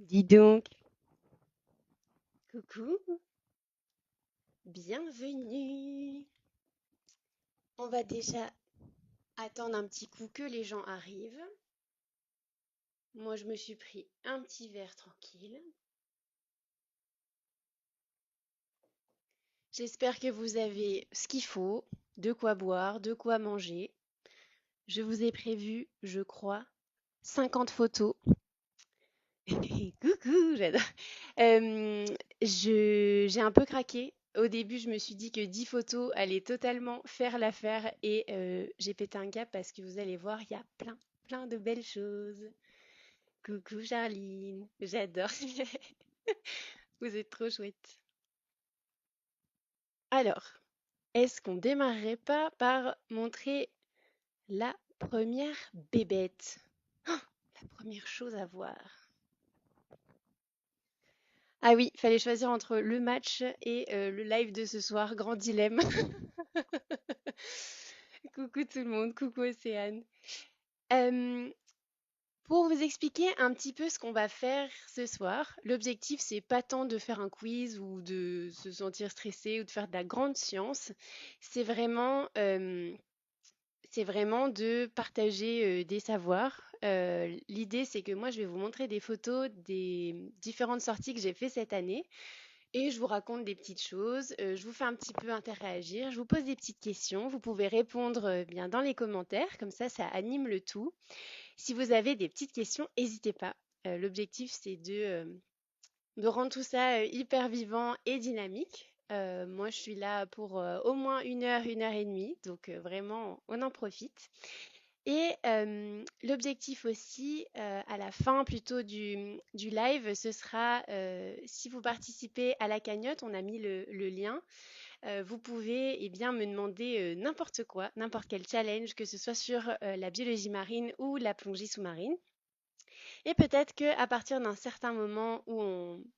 Dis donc, coucou, bienvenue. On va déjà attendre un petit coup que les gens arrivent. Moi, je me suis pris un petit verre tranquille. J'espère que vous avez ce qu'il faut, de quoi boire, de quoi manger. Je vous ai prévu, je crois, 50 photos. Coucou, j'adore. Euh, j'ai un peu craqué. Au début, je me suis dit que 10 photos allaient totalement faire l'affaire et j'ai pété un cap parce que vous allez voir, il y a plein de belles choses. Coucou Charline, j'adore. Vous êtes trop chouette. Alors, est-ce qu'on démarrerait pas par montrer la première bébête? La première chose à voir. Ah oui, fallait choisir entre le match et le live de ce soir. Grand dilemme. Coucou tout le monde, coucou Océane. Euh, pour vous expliquer un petit peu ce qu'on va faire ce soir, l'objectif c'est pas tant de faire un quiz ou de se sentir stressé ou de faire de la grande science, c'est vraiment, euh, c'est vraiment de partager des savoirs. L'idée c'est que moi je vais vous montrer des photos des différentes sorties que j'ai fait cette année. Et je vous raconte des petites choses, je vous fais un petit peu interagir, je vous pose des petites questions. Vous pouvez répondre bien dans les commentaires, comme ça anime le tout. Si vous avez des petites questions, n'hésitez pas. L'objectif, c'est de rendre tout ça hyper vivant et dynamique. Moi, je suis là pour au moins une heure et demie, donc vraiment, on en profite. Et l'objectif aussi, à la fin plutôt du live, ce sera, si vous participez à la cagnotte, on a mis le lien, vous pouvez bien me demander n'importe quoi, n'importe quel challenge, que ce soit sur la biologie marine ou la plongée sous-marine. Et peut-être qu'à partir d'un certain moment où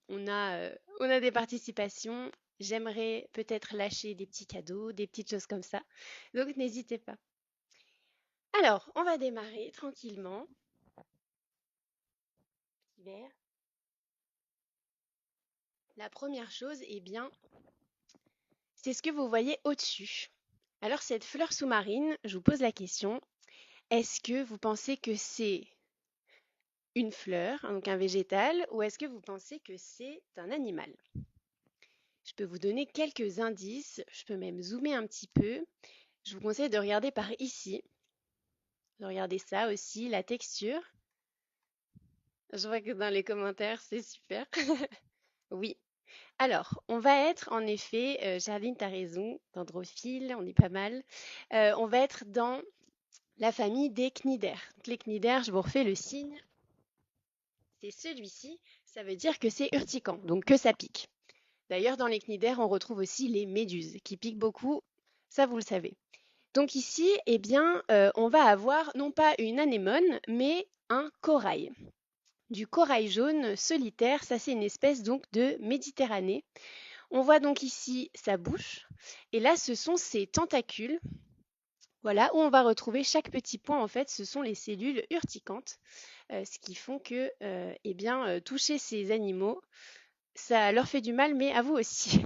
on a des participations, j'aimerais peut-être lâcher des petits cadeaux, des petites choses comme ça. Donc n'hésitez pas. Alors, on va démarrer tranquillement. Petit verre. La première chose, bien, c'est ce que vous voyez au-dessus. Alors, cette fleur sous-marine, je vous pose la question, est-ce que vous pensez que c'est une fleur, donc un végétal, ou est-ce que vous pensez que c'est un animal? Je peux vous donner quelques indices, je peux même zoomer un petit peu. Je vous conseille de regarder par ici, de regarder ça aussi, la texture. Je vois que dans les commentaires, c'est super. Oui. Alors, on va être en effet, Charline, tu as raison, dendrophile, on est pas mal. On va être dans la famille des cnidaires. Donc, les cnidaires, je vous refais le signe, c'est celui-ci, ça veut dire que c'est urticant, donc que ça pique. D'ailleurs, dans les cnidaires, on retrouve aussi les méduses qui piquent beaucoup, ça vous le savez. Donc ici, on va avoir non pas une anémone, mais un corail. Du corail jaune solitaire, ça c'est une espèce donc de Méditerranée. On voit donc ici sa bouche, et là ce sont ses tentacules. Voilà, où on va retrouver chaque petit point, en fait, ce sont les cellules urticantes, ce qui font que, toucher ces animaux, ça leur fait du mal, mais à vous aussi.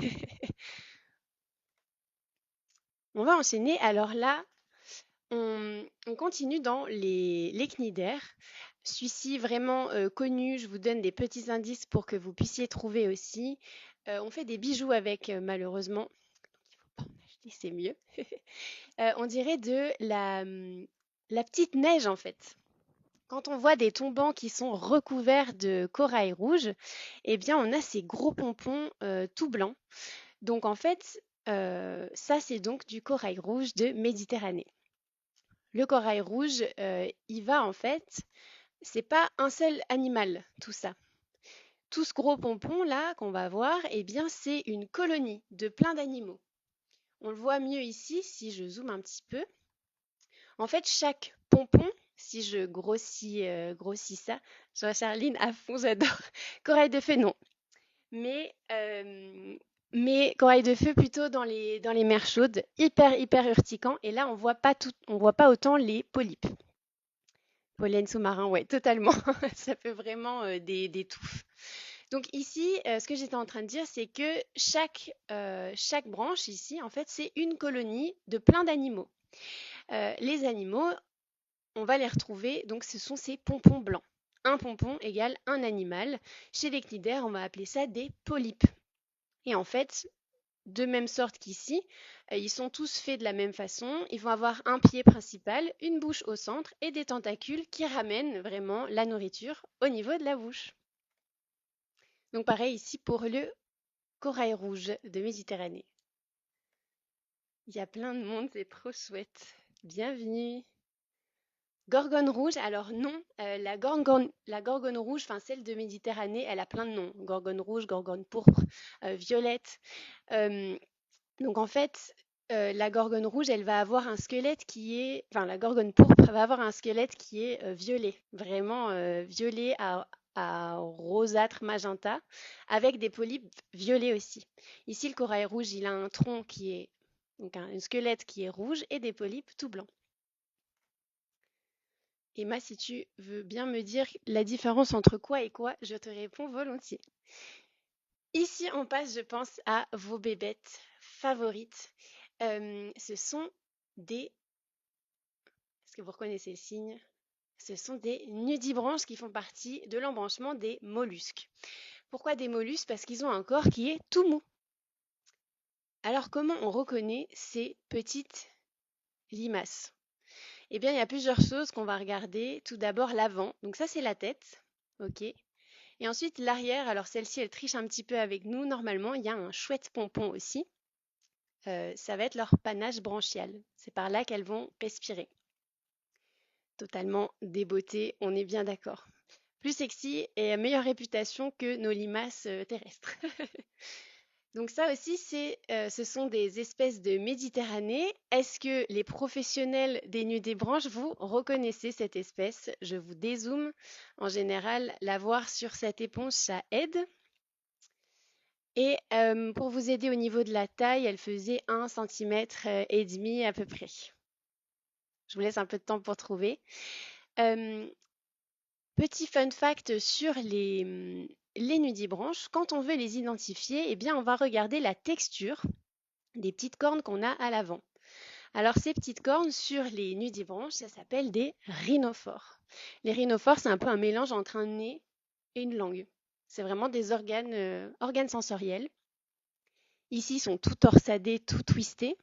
On va enchaîner. Alors là, on continue dans les cnidaires. Celui-ci vraiment connu, je vous donne des petits indices pour que vous puissiez trouver aussi. On fait des bijoux avec, malheureusement. Donc, il ne faut pas en acheter, c'est mieux. On dirait la petite neige en fait. Quand on voit des tombants qui sont recouverts de corail rouge, on a ces gros pompons tout blancs. Donc en fait, ça c'est donc du corail rouge de Méditerranée. Le corail rouge, il va en fait, c'est pas un seul animal, tout ça. Tout ce gros pompon là qu'on va voir, c'est une colonie de plein d'animaux. On le voit mieux ici si je zoome un petit peu. En fait, chaque pompon, si je grossis ça, je vois Charline à fond, j'adore. Corail de feu, non. Mais, mais corail de feu plutôt dans les mers chaudes, hyper urticant. Et là, on voit pas autant les polypes. Pollen sous-marin, ouais, totalement. Ça fait vraiment des touffes. Donc ici, ce que j'étais en train de dire, c'est que chaque branche ici, en fait, c'est une colonie de plein d'animaux. Les animaux, on va les retrouver, donc ce sont ces pompons blancs. Un pompon égale un animal. Chez les cnidaires, on va appeler ça des polypes. Et en fait, de même sorte qu'ici, ils sont tous faits de la même façon. Ils vont avoir un pied principal, une bouche au centre et des tentacules qui ramènent vraiment la nourriture au niveau de la bouche. Donc pareil ici pour le corail rouge de Méditerranée. Il y a plein de monde, c'est trop chouette. Bienvenue. Gorgone rouge, alors non, la gorgone rouge, enfin celle de Méditerranée, elle a plein de noms. Gorgone rouge, gorgone pourpre, violette. Euh, donc en fait, la gorgone rouge, elle va avoir un squelette qui est, enfin la gorgone pourpre va avoir un squelette qui est violet, vraiment violet à rosâtre magenta, avec des polypes violets aussi. Ici, le corail rouge, il a un tronc qui est, donc un squelette qui est rouge et des polypes tout blancs. Emma, si tu veux bien me dire la différence entre quoi et quoi, je te réponds volontiers. Ici, on passe, je pense, à vos bébêtes favorites. Ce sont des... Est-ce que vous reconnaissez le signe? Ce sont des nudibranches qui font partie de l'embranchement des mollusques. Pourquoi des mollusques? Parce qu'ils ont un corps qui est tout mou. Alors, comment on reconnaît ces petites limaces? Eh bien, il y a plusieurs choses qu'on va regarder. Tout d'abord, l'avant. Donc ça, c'est la tête. OK. Et ensuite, l'arrière. Alors celle-ci, elle triche un petit peu avec nous. Normalement, il y a un chouette pompon aussi. Ça va être leur panache branchial. C'est par là qu'elles vont respirer. Totalement débeauté, on est bien d'accord. Plus sexy et à meilleure réputation que nos limaces terrestres. Donc ça aussi, ce sont des espèces de Méditerranée. Est-ce que les professionnels des nudibranches, vous reconnaissez cette espèce? Je vous dézoome. En général, la voir sur cette éponge, ça aide. Et pour vous aider au niveau de la taille, elle faisait 1,5 cm à peu près. Je vous laisse un peu de temps pour trouver. Euh, Petit fun fact sur les nudibranches, quand on veut les identifier, eh bien, on va regarder la texture des petites cornes qu'on a à l'avant. Alors, ces petites cornes sur les nudibranches, ça s'appelle des rhinophores. Les rhinophores, c'est un peu un mélange entre un nez et une langue. C'est vraiment des organes sensoriels. Ici, ils sont tout torsadés, tout twistés.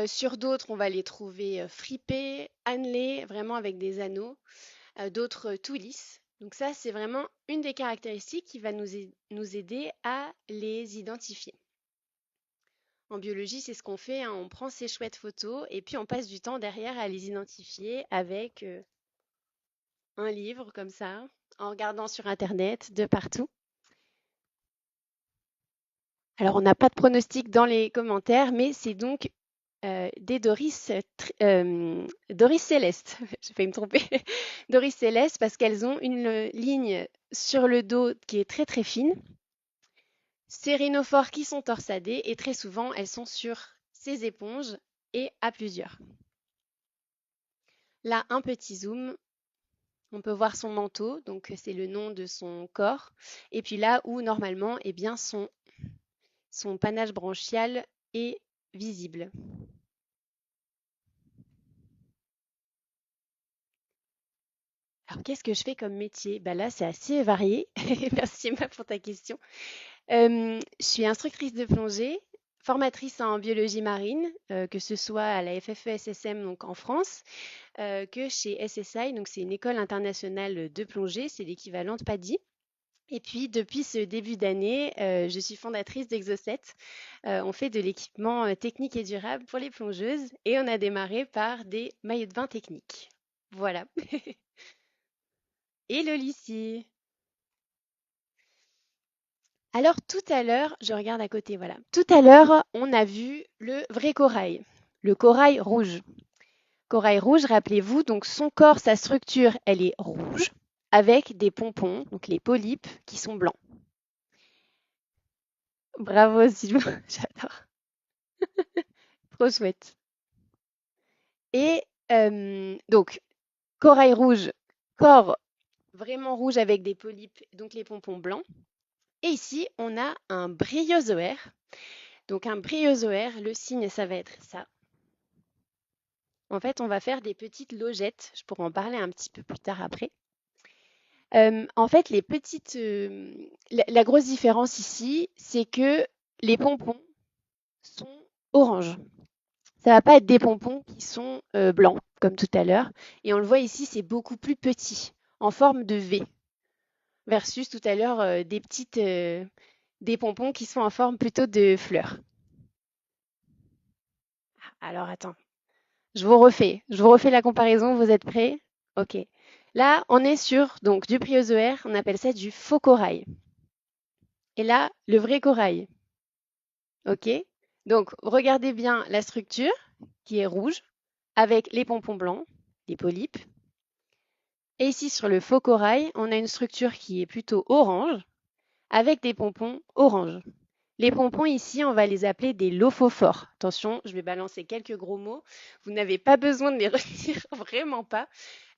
Sur d'autres, on va les trouver fripés, annelés, vraiment avec des anneaux. D'autres tout lisses. Donc ça, c'est vraiment une des caractéristiques qui va nous aider à les identifier. En biologie, c'est ce qu'on fait, hein. On prend ces chouettes photos et puis on passe du temps derrière à les identifier avec un livre comme ça, en regardant sur Internet, de partout. Alors, on n'a pas de pronostic dans les commentaires, mais c'est donc des Doris céleste. J'ai failli me tromper. Doris céleste parce qu'elles ont une ligne sur le dos qui est très très fine. Ces rhinophores qui sont torsadés et très souvent elles sont sur ces éponges et à plusieurs. Là, un petit zoom. On peut voir son manteau, donc c'est le nom de son corps. Et puis là où normalement, eh bien, son panache branchial est visible. Alors, qu'est-ce que je fais comme métier? Bah là, c'est assez varié. Merci Emma pour ta question. Je suis instructrice de plongée, formatrice en biologie marine, que ce soit à la FFESSM donc en France, que chez SSI, donc c'est une école internationale de plongée, c'est l'équivalent de PADI. Et puis depuis ce début d'année, je suis fondatrice d'Exocet. On fait de l'équipement technique et durable pour les plongeuses et on a démarré par des maillots de bain techniques. Voilà. Et le Lucie. Alors tout à l'heure, je regarde à côté, voilà. Tout à l'heure, on a vu le vrai corail, le corail rouge. Corail rouge, rappelez-vous, donc son corps, sa structure, elle est rouge, avec des pompons, donc les polypes, qui sont blancs. Bravo Sylvain, j'adore. Trop chouette. Et donc, Corail rouge, corps vraiment rouge avec des polypes, donc les pompons blancs. Et ici, on a un bryozoaire. Donc un bryozoaire, le signe, ça va être ça. En fait, on va faire des petites logettes. Je pourrais en parler un petit peu plus tard après. En fait, la grosse différence ici, c'est que les pompons sont orange. Ça va pas être des pompons qui sont blancs, comme tout à l'heure. Et on le voit ici, c'est beaucoup plus petit, en forme de V, versus tout à l'heure des pompons qui sont en forme plutôt de fleurs. Alors attends, je vous refais la comparaison, vous êtes prêts? Ok. Là, on est sur donc du bryozoaire, on appelle ça du faux corail. Et là, le vrai corail. Ok? Donc, regardez bien la structure qui est rouge avec les pompons blancs, les polypes. Et ici, sur le faux corail, on a une structure qui est plutôt orange avec des pompons orange. Les pompons ici, on va les appeler des lophophores. Attention, je vais balancer quelques gros mots. Vous n'avez pas besoin de les retenir, vraiment pas.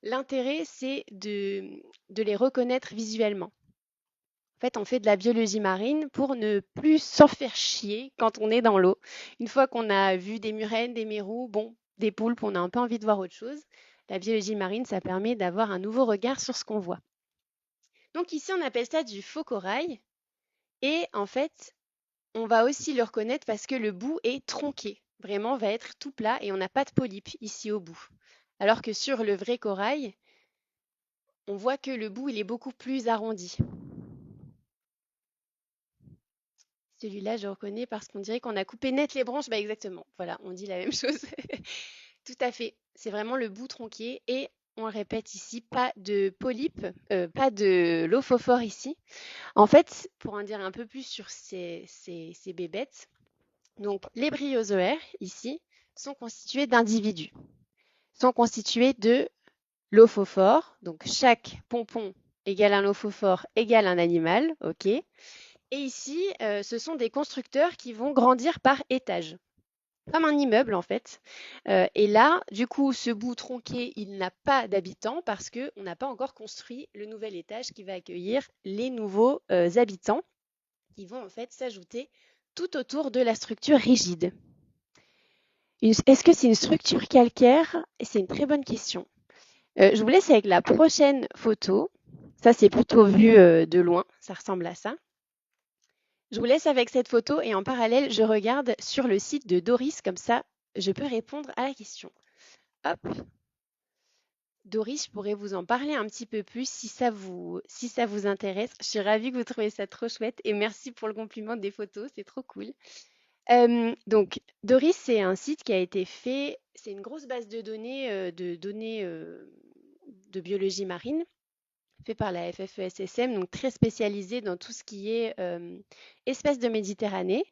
L'intérêt, c'est de les reconnaître visuellement. En fait, on fait de la biologie marine pour ne plus s'en faire chier quand on est dans l'eau. Une fois qu'on a vu des murènes, des mérous, bon, des poulpes, on a un peu envie de voir autre chose. La biologie marine, ça permet d'avoir un nouveau regard sur ce qu'on voit. Donc ici, on appelle ça du faux corail. Et en fait, on va aussi le reconnaître parce que le bout est tronqué. Vraiment, va être tout plat et on n'a pas de polype ici au bout. Alors que sur le vrai corail, on voit que le bout, il est beaucoup plus arrondi. Celui-là, je reconnais parce qu'on dirait qu'on a coupé net les branches. Bah exactement, voilà, on dit la même chose. Tout à fait. C'est vraiment le bout tronqué et on le répète ici, pas de polype, pas de lophophore ici. En fait, pour en dire un peu plus sur ces bébêtes, donc les bryozoaires ici sont constitués d'individus, sont constitués de lophophores. Donc chaque pompon égale un lophophore égale un animal, ok. Et ici, ce sont des constructeurs qui vont grandir par étage, comme un immeuble en fait. Et là, du coup, ce bout tronqué, il n'a pas d'habitants parce qu'on n'a pas encore construit le nouvel étage qui va accueillir les nouveaux habitants qui vont en fait s'ajouter tout autour de la structure rigide. Est-ce que c'est une structure calcaire? C'est une très bonne question. Je vous laisse avec la prochaine photo. Ça, c'est plutôt vu de loin. Ça ressemble à ça. Je vous laisse avec cette photo et en parallèle, je regarde sur le site de Doris, comme ça, je peux répondre à la question. Hop. Doris, je pourrais vous en parler un petit peu plus si ça vous intéresse. Je suis ravie que vous trouviez ça trop chouette et merci pour le compliment des photos, c'est trop cool. Donc, Doris, c'est un site qui a été fait, c'est une grosse base de données de biologie marine fait par la FFESSM, donc très spécialisée dans tout ce qui est espèces de Méditerranée.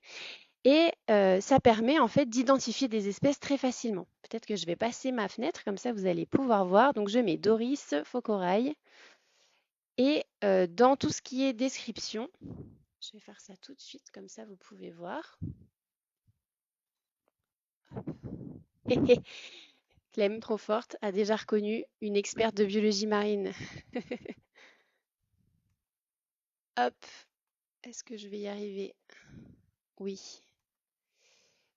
Et ça permet en fait d'identifier des espèces très facilement. Peut-être que je vais passer ma fenêtre, comme ça vous allez pouvoir voir. Donc je mets Doris, faux corail. Et dans tout ce qui est description, je vais faire ça tout de suite, comme ça vous pouvez voir. Clem, trop forte, a déjà reconnu une experte de biologie marine. Hop, est-ce que je vais y arriver? Oui.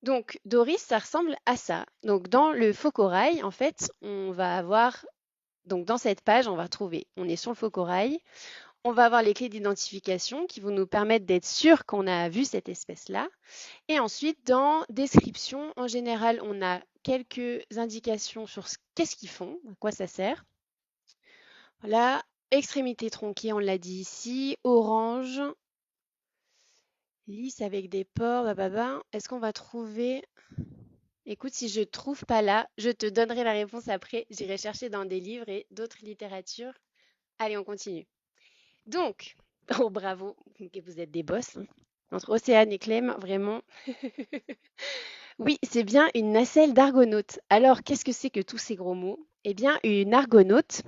Donc, Doris, ça ressemble à ça. Donc, dans le faux corail, en fait, on va avoir, donc dans cette page, on va trouver, on est sur le faux corail, on va avoir les clés d'identification qui vont nous permettre d'être sûr qu'on a vu cette espèce-là. Et ensuite, dans description, en général, on a quelques indications sur qu'est-ce qu'ils font, à quoi ça sert. Voilà, extrémité tronquée, on l'a dit ici, orange, lisse avec des pores, Est-ce qu'on va trouver... Écoute, si je ne trouve pas là, je te donnerai la réponse après. J'irai chercher dans des livres et d'autres littératures. Allez, on continue. Donc, oh bravo, vous êtes des boss. Hein. Entre Océane et Clem, vraiment. Oui, c'est bien une nacelle d'argonaute. Alors, qu'est-ce que c'est que tous ces gros mots? Eh bien, un argonaute,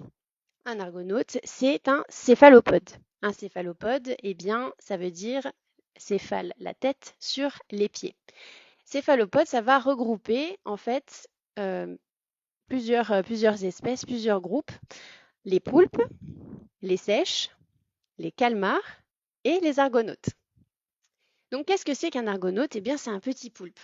c'est un céphalopode. Un céphalopode, eh bien, ça veut dire céphale, la tête, sur les pieds. Céphalopode, ça va regrouper en fait plusieurs espèces, plusieurs groupes. Les poulpes, les seiches, les calmars et les argonautes. Donc, qu'est-ce que c'est qu'un argonaute? Eh bien, c'est un petit poulpe.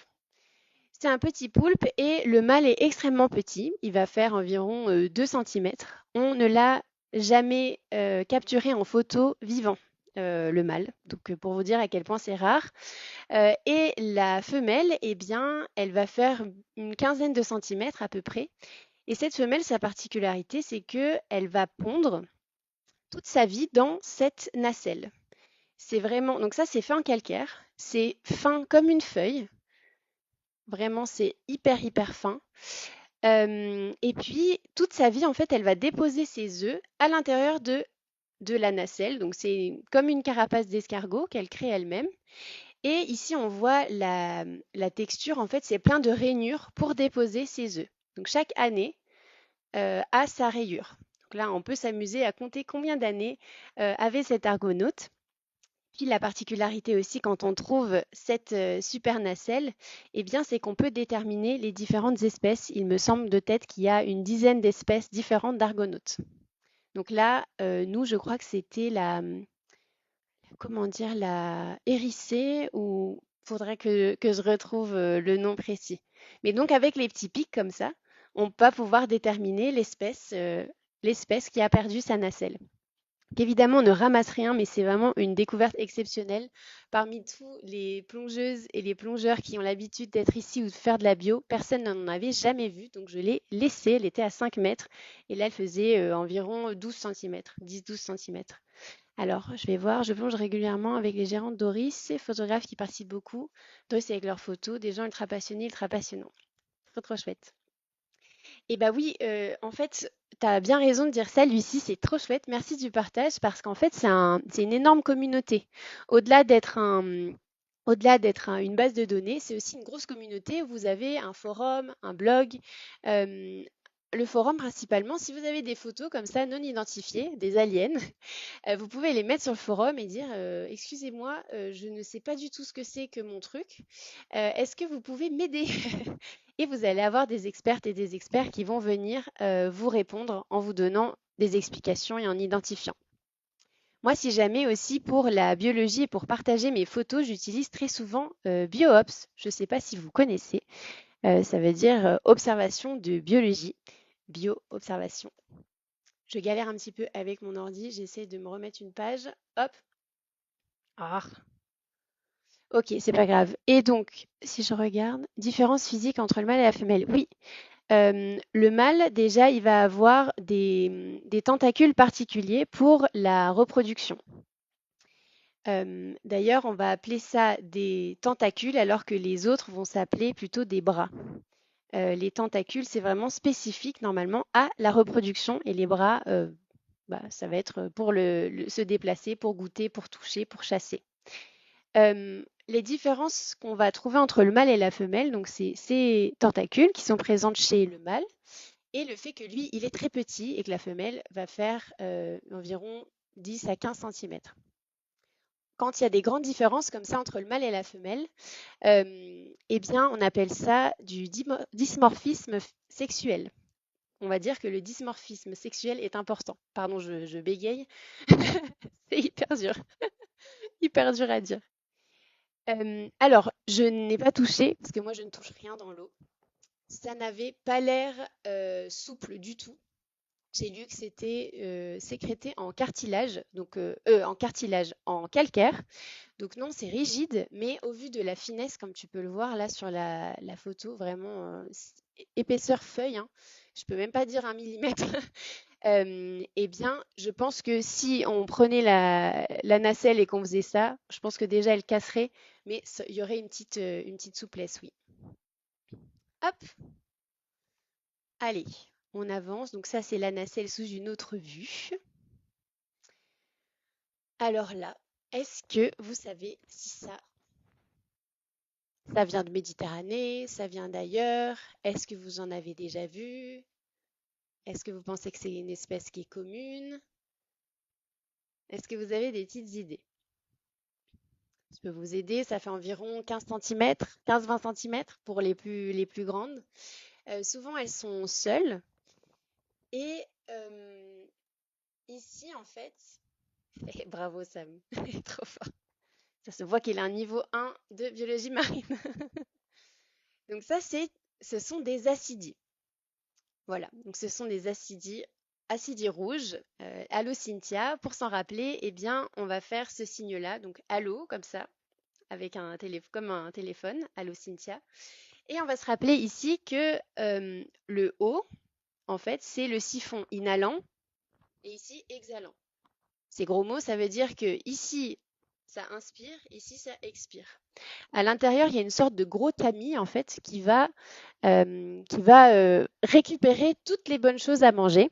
C'est un petit poulpe et le mâle est extrêmement petit. Il va faire environ 2 cm. On ne l'a jamais capturé en photo vivant, le mâle. Donc, pour vous dire à quel point c'est rare. Et la femelle, eh bien, elle va faire une quinzaine de centimètres à peu près. Et cette femelle, sa particularité, c'est qu'elle va pondre toute sa vie dans cette nacelle. C'est vraiment, donc ça, c'est fait en calcaire. C'est fin comme une feuille. Vraiment, c'est hyper, hyper fin. Et puis, toute sa vie, en fait, elle va déposer ses œufs à l'intérieur de la nacelle. Donc, c'est comme une carapace d'escargot qu'elle crée elle-même. Et ici, on voit la texture. En fait, c'est plein de rainures pour déposer ses œufs. Donc, chaque année a sa rayure. Donc là, on peut s'amuser à compter combien d'années avait cet argonaute. Puis la particularité aussi quand on trouve cette super nacelle, eh bien, c'est qu'on peut déterminer les différentes espèces. Il me semble de tête qu'il y a une dizaine d'espèces différentes d'argonautes. Donc là, nous, je crois que c'était comment dire, la hérissée ou faudrait que je retrouve le nom précis. Mais donc avec les petits pics comme ça, on va pouvoir déterminer l'espèce qui a perdu sa nacelle. Évidemment, on ne ramasse rien, mais c'est vraiment une découverte exceptionnelle. Parmi tous les plongeuses et les plongeurs qui ont l'habitude d'être ici ou de faire de la bio, personne n'en avait jamais vu. Donc, je l'ai laissée. Elle était à 5 mètres. Et là, elle faisait environ 12 cm, 10-12 cm. Alors, je vais voir. Je plonge régulièrement avec les gérantes Doris et photographes qui participent beaucoup. Doris avec leurs photos, des gens ultra passionnés, ultra passionnants. Trop, trop chouette. Et bah oui, en fait, tu as bien raison de dire ça, Lucie, c'est trop chouette. Merci du partage parce qu'en fait, c'est une énorme communauté. Au-delà d'être une base de données, c'est aussi une grosse communauté où vous avez un forum, un blog. euh, le forum principalement, si vous avez des photos comme ça non identifiées, des aliens, vous pouvez les mettre sur le forum et dire excusez-moi, je ne sais pas du tout ce que c'est que mon truc. Est-ce que vous pouvez m'aider? Et vous allez avoir des expertes et des experts qui vont venir vous répondre en vous donnant des explications et en identifiant. Moi, si jamais aussi pour la biologie et pour partager mes photos, j'utilise très souvent BioOps. Je ne sais pas si vous connaissez. Ça veut dire observation de biologie. Bio-observation. Je galère un petit peu avec mon ordi. J'essaie de me remettre une page. Hop. Ah. Ok, c'est pas grave. Et donc, si je regarde, différence physique entre le mâle et la femelle. Oui, le mâle, déjà, il va avoir des tentacules particuliers pour la reproduction. D'ailleurs, on va appeler ça des tentacules alors que les autres vont s'appeler plutôt des bras. Les tentacules, c'est vraiment spécifique normalement à la reproduction et les bras, ça va être pour se déplacer, pour goûter, pour toucher, pour chasser. Les différences qu'on va trouver entre le mâle et la femelle, donc c'est ces tentacules qui sont présentes chez le mâle et le fait que lui, il est très petit et que la femelle va faire environ 10 à 15 cm. Quand il y a des grandes différences comme ça entre le mâle et la femelle, eh bien, on appelle ça du dysmorphisme sexuel. On va dire que le dysmorphisme sexuel est important. Pardon, je bégaye. C'est hyper dur. Hyper dur à dire. Alors, je n'ai pas touché, parce que moi, je ne touche rien dans l'eau. Ça n'avait pas l'air souple du tout. J'ai lu que c'était sécrété en cartilage, donc en calcaire. Donc non, c'est rigide, mais au vu de la finesse, comme tu peux le voir là sur la photo, vraiment épaisseur feuille, hein, je peux même pas dire 1 millimètre. Eh bien, je pense que si on prenait la nacelle et qu'on faisait ça, je pense que déjà elle casserait, mais il y aurait une petite souplesse, oui. Hop, allez, on avance. Donc ça, c'est la nacelle sous une autre vue. Alors là, est-ce que vous savez si ça vient de Méditerranée, ça vient d'ailleurs? Est-ce que vous en avez déjà vu? Est-ce que vous pensez que c'est une espèce qui est commune? Est-ce que vous avez des petites idées? Je peux vous aider, ça fait environ 15 cm, 15-20 cm pour les plus grandes. Souvent, elles sont seules. Et ici, en fait, bravo Sam, trop fort. Ça se voit qu'il a un niveau 1 de biologie marine. Donc ça, ce sont des acidies. Voilà, donc ce sont des acidies rouges. Allô Cynthia, pour s'en rappeler, eh bien, on va faire ce signe-là, donc allô, comme ça, avec comme un téléphone, allô Cynthia. Et on va se rappeler ici que le O, en fait, c'est le siphon inhalant et ici exhalant. Ces gros mots, ça veut dire que ici, ça inspire, ici, ça expire. À l'intérieur, il y a une sorte de gros tamis, en fait, qui va récupérer toutes les bonnes choses à manger.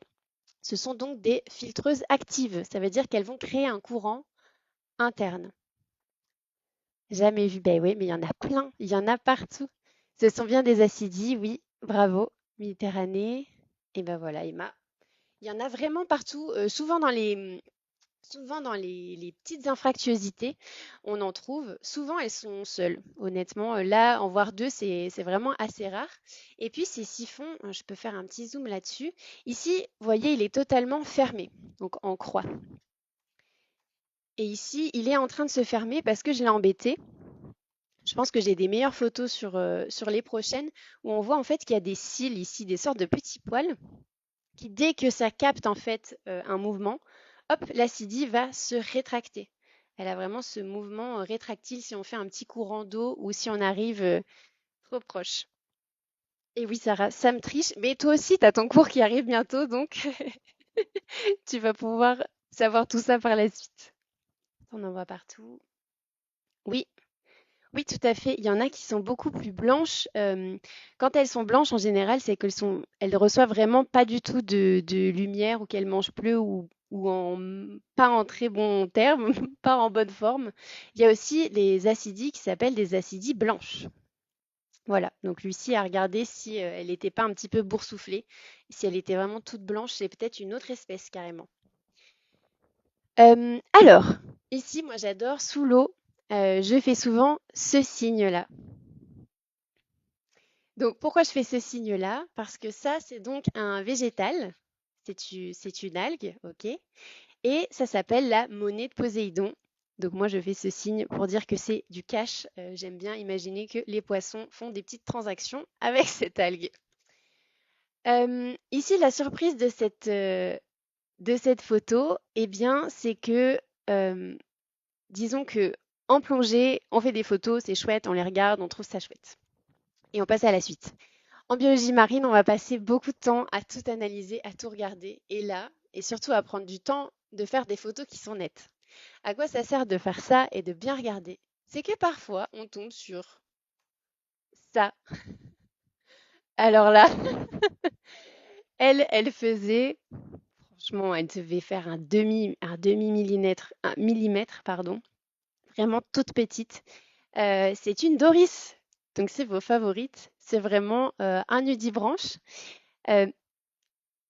Ce sont donc des filtreuses actives. Ça veut dire qu'elles vont créer un courant interne. Jamais vu. Ben oui, mais il y en a plein. Il y en a partout. Ce sont bien des acidies, oui. Bravo. Méditerranée. Et ben voilà, Emma. Il y en a vraiment partout. Souvent dans les petites infractuosités, on en trouve. Souvent, elles sont seules. Honnêtement, là, en voir deux, c'est vraiment assez rare. Et puis, ces siphons, je peux faire un petit zoom là-dessus. Ici, vous voyez, il est totalement fermé, donc en croix. Et ici, il est en train de se fermer parce que je l'ai embêté. Je pense que j'ai des meilleures photos sur les prochaines où on voit en fait qu'il y a des cils ici, des sortes de petits poils qui, dès que ça capte en fait un mouvement, hop, l'acidie va se rétracter. Elle a vraiment ce mouvement rétractile si on fait un petit courant d'eau ou si on arrive trop proche. Et oui, Sarah, ça me triche, mais toi aussi, tu as ton cours qui arrive bientôt, donc tu vas pouvoir savoir tout ça par la suite. On en voit partout. Oui, oui, tout à fait. Il y en a qui sont beaucoup plus blanches. Quand elles sont blanches, en général, c'est elles reçoivent vraiment pas du tout de lumière ou qu'elles mangent plus pas en très bon terme, pas en bonne forme. Il y a aussi les acidies qui s'appellent des acidies blanches. Voilà. Donc Lucie a regardé si elle n'était pas un petit peu boursouflée. Si elle était vraiment toute blanche, c'est peut-être une autre espèce carrément. Alors, ici, moi j'adore sous l'eau. Je fais souvent ce signe-là. Donc, pourquoi je fais ce signe-là? Parce que ça, c'est donc un végétal. C'est une algue, ok? Et ça s'appelle la monnaie de Poséidon. Donc, moi, je fais ce signe pour dire que c'est du cash. J'aime bien imaginer que les poissons font des petites transactions avec cette algue. Ici, la surprise de cette photo, eh bien, c'est que, euh, disons que en plongée, on fait des photos, c'est chouette, on les regarde, on trouve ça chouette. Et on passe à la suite. En biologie marine, on va passer beaucoup de temps à tout analyser, à tout regarder, et surtout à prendre du temps de faire des photos qui sont nettes. À quoi ça sert de faire ça et de bien regarder? C'est que parfois, on tombe sur ça. Alors là, elle faisait, franchement, elle devait faire un demi millimètre, un millimètre, pardon, vraiment toute petite. C'est une Doris, donc c'est vos favorites. C'est vraiment un nudibranche. Euh,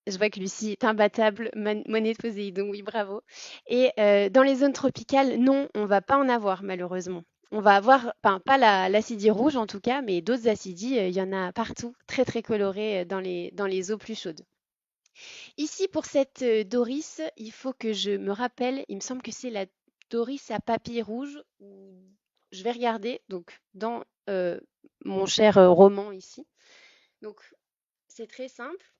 Je vois que Lucie est imbattable, monnaie de Poséidon, oui, bravo. Et dans les zones tropicales, non, on va pas en avoir malheureusement. On va avoir, enfin, pas l'acidie rouge en tout cas, mais d'autres acidies, il y en a partout, très très colorées dans les eaux plus chaudes. Ici, pour cette Doris, il faut que je me rappelle, il me semble que c'est la Doris à papilles rouges. Je vais regarder, donc dans mon cher roman ici. Donc, c'est très simple.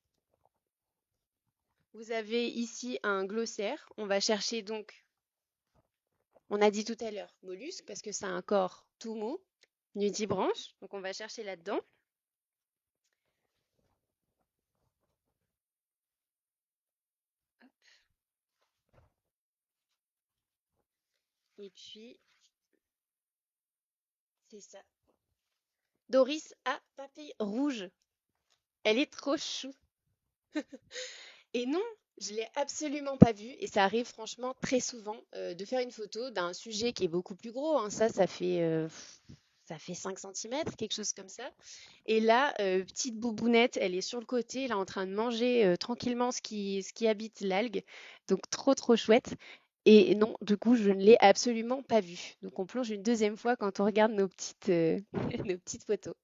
Vous avez ici un glossaire. On va chercher donc, on a dit tout à l'heure, mollusque parce que ça a un corps tout mou, nudibranche. Donc on va chercher là-dedans. Et puis, c'est ça. Doris à papilles rouges. Elle est trop chou. Et non, je l'ai absolument pas vue. Et ça arrive franchement très souvent de faire une photo d'un sujet qui est beaucoup plus gros, hein. Ça fait 5 centimètres, quelque chose comme ça. Et là, petite boubounette, elle est sur le côté, là, en train de manger tranquillement ce qui habite l'algue. Donc, trop, trop chouette. Et non, du coup, je ne l'ai absolument pas vue. Donc, on plonge une deuxième fois quand on regarde nos nos petites photos.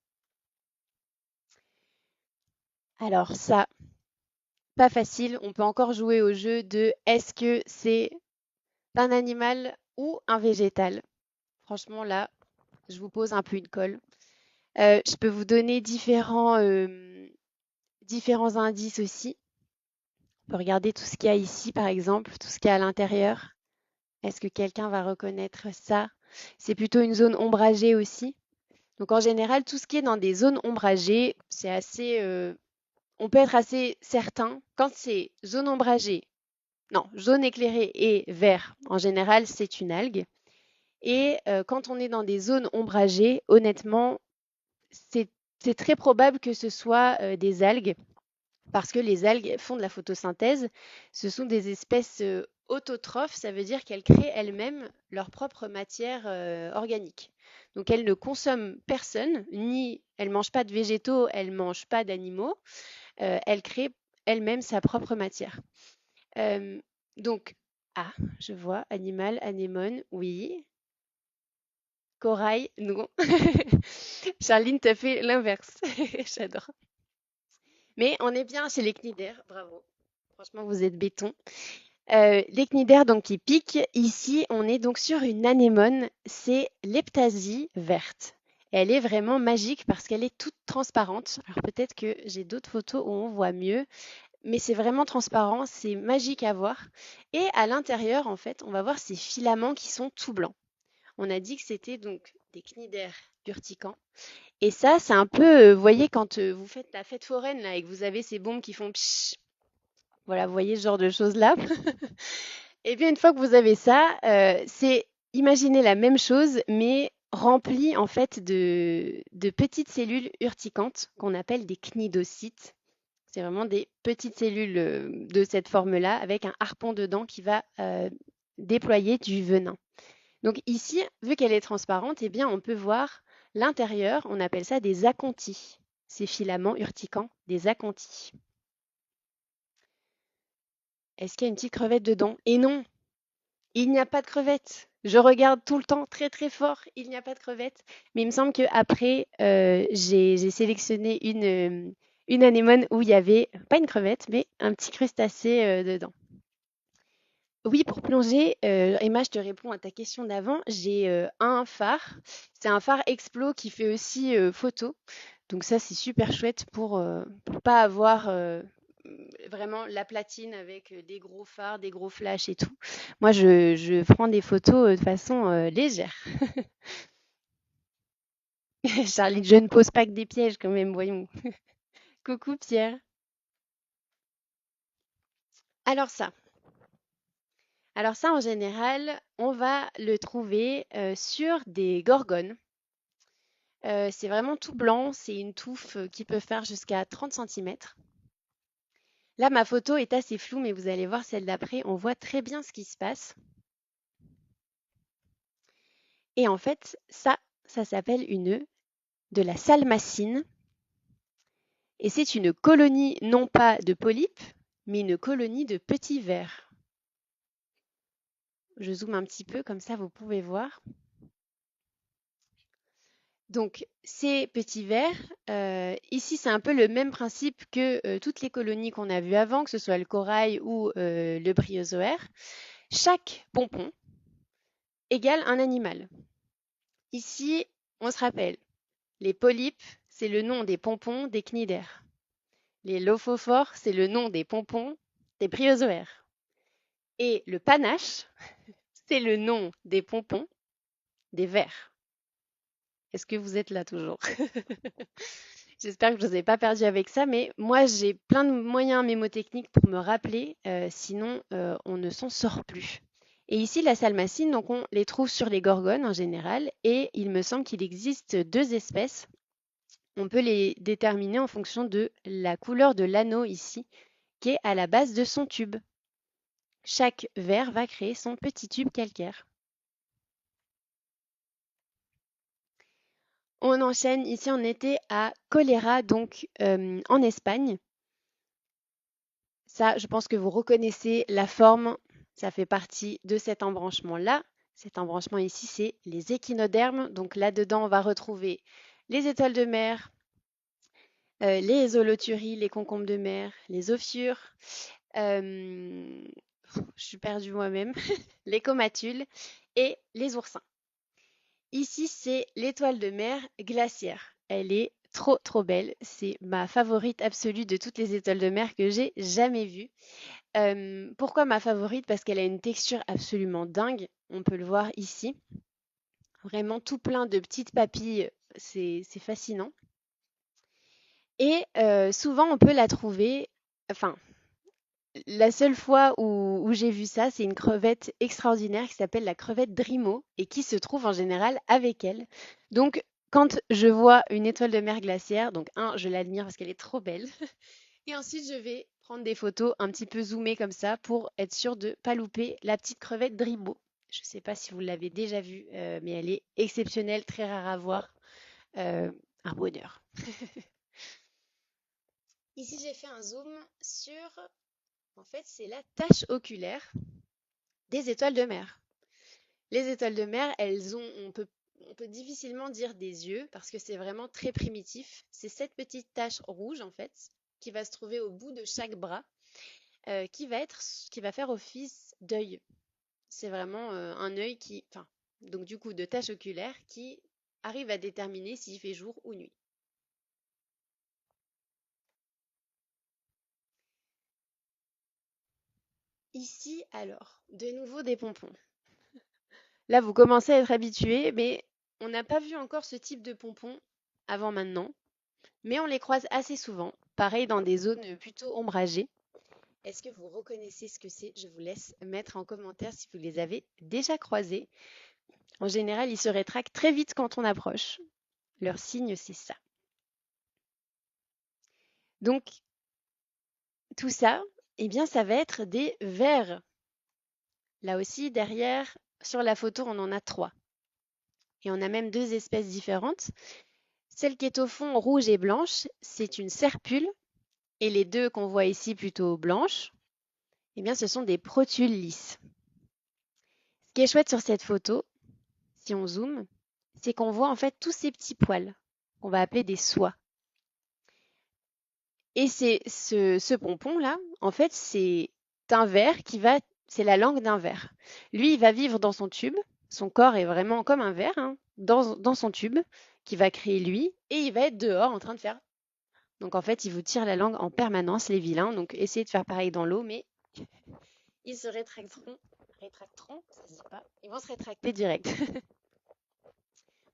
Alors, ça, pas facile. On peut encore jouer au jeu de est-ce que c'est un animal ou un végétal? Franchement, là, je vous pose un peu une colle. Je peux vous donner différents indices aussi. On peut regarder tout ce qu'il y a ici, par exemple, tout ce qu'il y a à l'intérieur. Est-ce que quelqu'un va reconnaître ça? C'est plutôt une zone ombragée aussi. Donc en général, tout ce qui est dans des zones ombragées, on peut être assez certain. Quand c'est zone ombragée, non, jaune éclairé et vert, en général, c'est une algue. Et quand on est dans des zones ombragées, honnêtement, c'est c'est très probable que ce soit des algues, parce que les algues font de la photosynthèse. Ce sont des espèces autotrophes, ça veut dire qu'elles créent elles-mêmes leur propre matière organique. Donc elles ne consomment personne, ni elles ne mangent pas de végétaux, elles ne mangent pas d'animaux, elles créent elles-mêmes sa propre matière. Euh, donc, ah, je vois, animal, anémone, oui. Corail, non. Charline t'a fait l'inverse. J'adore. Mais on est bien chez les cnidaires, bravo. Franchement, vous êtes béton. Les cnidaires donc qui piquent, ici on est donc sur une anémone, c'est l'heptasie verte. Elle est vraiment magique parce qu'elle est toute transparente. Alors peut-être que j'ai d'autres photos où on voit mieux, mais c'est vraiment transparent, c'est magique à voir. Et à l'intérieur, en fait, on va voir ces filaments qui sont tout blancs. On a dit que c'était donc des cnidaires urticants. Et ça, c'est un peu, vous voyez, quand vous faites la fête foraine là, et que vous avez ces bombes qui font psh, voilà, vous voyez ce genre de choses-là. Et bien, une fois que vous avez ça, c'est imaginer la même chose, mais remplie en fait de petites cellules urticantes qu'on appelle des cnidocytes. C'est vraiment des petites cellules de cette forme-là avec un harpon dedans qui va déployer du venin. Donc ici, vu qu'elle est transparente, eh bien, on peut voir l'intérieur. On appelle ça des acontis. Ces filaments urticants, des acontis. Est-ce qu'il y a une petite crevette dedans? Et non, il n'y a pas de crevette. Je regarde tout le temps très très fort, il n'y a pas de crevette. Mais il me semble qu'après, j'ai sélectionné une anémone où il y avait, pas une crevette, mais un petit crustacé dedans. Oui, pour plonger, Emma, je te réponds à ta question d'avant. J'ai un phare. C'est un phare explo qui fait aussi photo. Donc ça, c'est super chouette pour pas avoir vraiment la platine avec des gros phares, des gros flashs et tout. Moi, je prends des photos de façon légère. Charlie, je ne pose pas que des pièges quand même, voyons. Coucou Pierre. Alors ça, alors ça en général, on va le trouver sur des gorgones. C'est vraiment tout blanc, c'est une touffe qui peut faire jusqu'à 30 centimètres. Là, ma photo est assez floue, mais vous allez voir celle d'après, on voit très bien ce qui se passe. Et en fait, ça s'appelle de la salmacine. Et c'est une colonie non pas de polypes, mais une colonie de petits vers. Je zoome un petit peu, comme ça vous pouvez voir. Donc, ces petits vers, ici c'est un peu le même principe que toutes les colonies qu'on a vues avant, que ce soit le corail ou le bryozoaire. Chaque pompon égale un animal. Ici, on se rappelle, les polypes, c'est le nom des pompons des cnidaires. Les lophophores, c'est le nom des pompons des bryozoaires. Et le panache, c'est le nom des pompons des vers. Est-ce que vous êtes là toujours? J'espère que je ne vous ai pas perdu avec ça, mais moi j'ai plein de moyens mémotechniques pour me rappeler, sinon on ne s'en sort plus. Et ici, la salmacine, donc on les trouve sur les gorgones en général, et il me semble qu'il existe deux espèces. On peut les déterminer en fonction de la couleur de l'anneau ici, qui est à la base de son tube. Chaque ver va créer son petit tube calcaire. On enchaîne, ici on était à Colera, donc en Espagne. Ça, je pense que vous reconnaissez la forme, ça fait partie de cet embranchement-là. Cet embranchement ici, c'est les échinodermes. Donc là-dedans, on va retrouver les étoiles de mer, les holothuries, les concombres de mer, les ophiures, euh, je suis perdue moi-même, les comatules et les oursins. Ici, c'est l'étoile de mer glaciaire. Elle est trop trop belle. C'est ma favorite absolue de toutes les étoiles de mer que j'ai jamais vues. Pourquoi ma favorite? Parce qu'elle a une texture absolument dingue. On peut le voir ici. Vraiment tout plein de petites papilles. C'est fascinant. Et souvent, on peut la trouver. Enfin, la seule fois où j'ai vu ça, c'est une crevette extraordinaire qui s'appelle la crevette Drimo et qui se trouve en général avec elle. Donc, quand je vois une étoile de mer glaciaire, donc je l'admire parce qu'elle est trop belle. Et ensuite, je vais prendre des photos un petit peu zoomées comme ça pour être sûre de ne pas louper la petite crevette Drimo. Je ne sais pas si vous l'avez déjà vue, mais elle est exceptionnelle, très rare à voir. Euh, un bonheur. Ici, j'ai fait un zoom sur, en fait, c'est la tache oculaire des étoiles de mer. Les étoiles de mer, on peut difficilement dire des yeux parce que c'est vraiment très primitif. C'est cette petite tache rouge, en fait, qui va se trouver au bout de chaque bras, qui va faire office d'œil. C'est vraiment un œil donc du coup, de tache oculaire qui arrive à déterminer s'il fait jour ou nuit. Ici, alors, de nouveau des pompons. Là, vous commencez à être habitué, mais on n'a pas vu encore ce type de pompons avant maintenant, mais on les croise assez souvent, pareil dans des zones plutôt ombragées. Est-ce que vous reconnaissez ce que c'est? Je vous laisse mettre en commentaire si vous les avez déjà croisés. En général, ils se rétractent très vite quand on approche. Leur signe, c'est ça. Donc, tout ça, eh bien, ça va être des vers. Là aussi, derrière, sur la photo, on en a trois. Et on a même deux espèces différentes. Celle qui est au fond rouge et blanche, c'est une serpule. Et les deux qu'on voit ici plutôt blanches, eh bien, ce sont des protules lisses. Ce qui est chouette sur cette photo, si on zoome, c'est qu'on voit en fait tous ces petits poils qu'on va appeler des soies. Et c'est ce pompon-là, en fait, c'est un ver c'est la langue d'un ver. Lui, il va vivre dans son tube. Son corps est vraiment comme un ver, hein, dans son tube, qui va créer lui, et il va être dehors en train de faire. Donc en fait, il vous tire la langue en permanence, les vilains. Donc essayez de faire pareil dans l'eau, mais ils se rétracteront, ça se dit pas, ils vont se rétracter direct.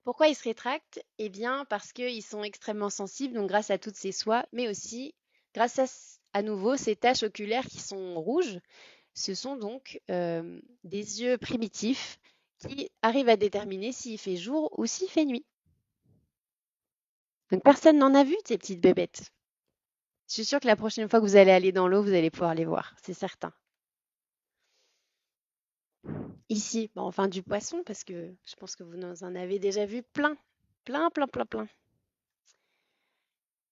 Pourquoi ils se rétractent? Eh bien, parce qu'ils sont extrêmement sensibles, donc grâce à toutes ces soies, mais aussi grâce à nouveau ces taches oculaires qui sont rouges. Ce sont donc des yeux primitifs qui arrivent à déterminer s'il fait jour ou s'il fait nuit. Donc personne n'en a vu de ces petites bébêtes. Je suis sûre que la prochaine fois que vous allez aller dans l'eau, vous allez pouvoir les voir, c'est certain. Ici, enfin du poisson, parce que je pense que vous en avez déjà vu plein, plein, plein, plein, plein.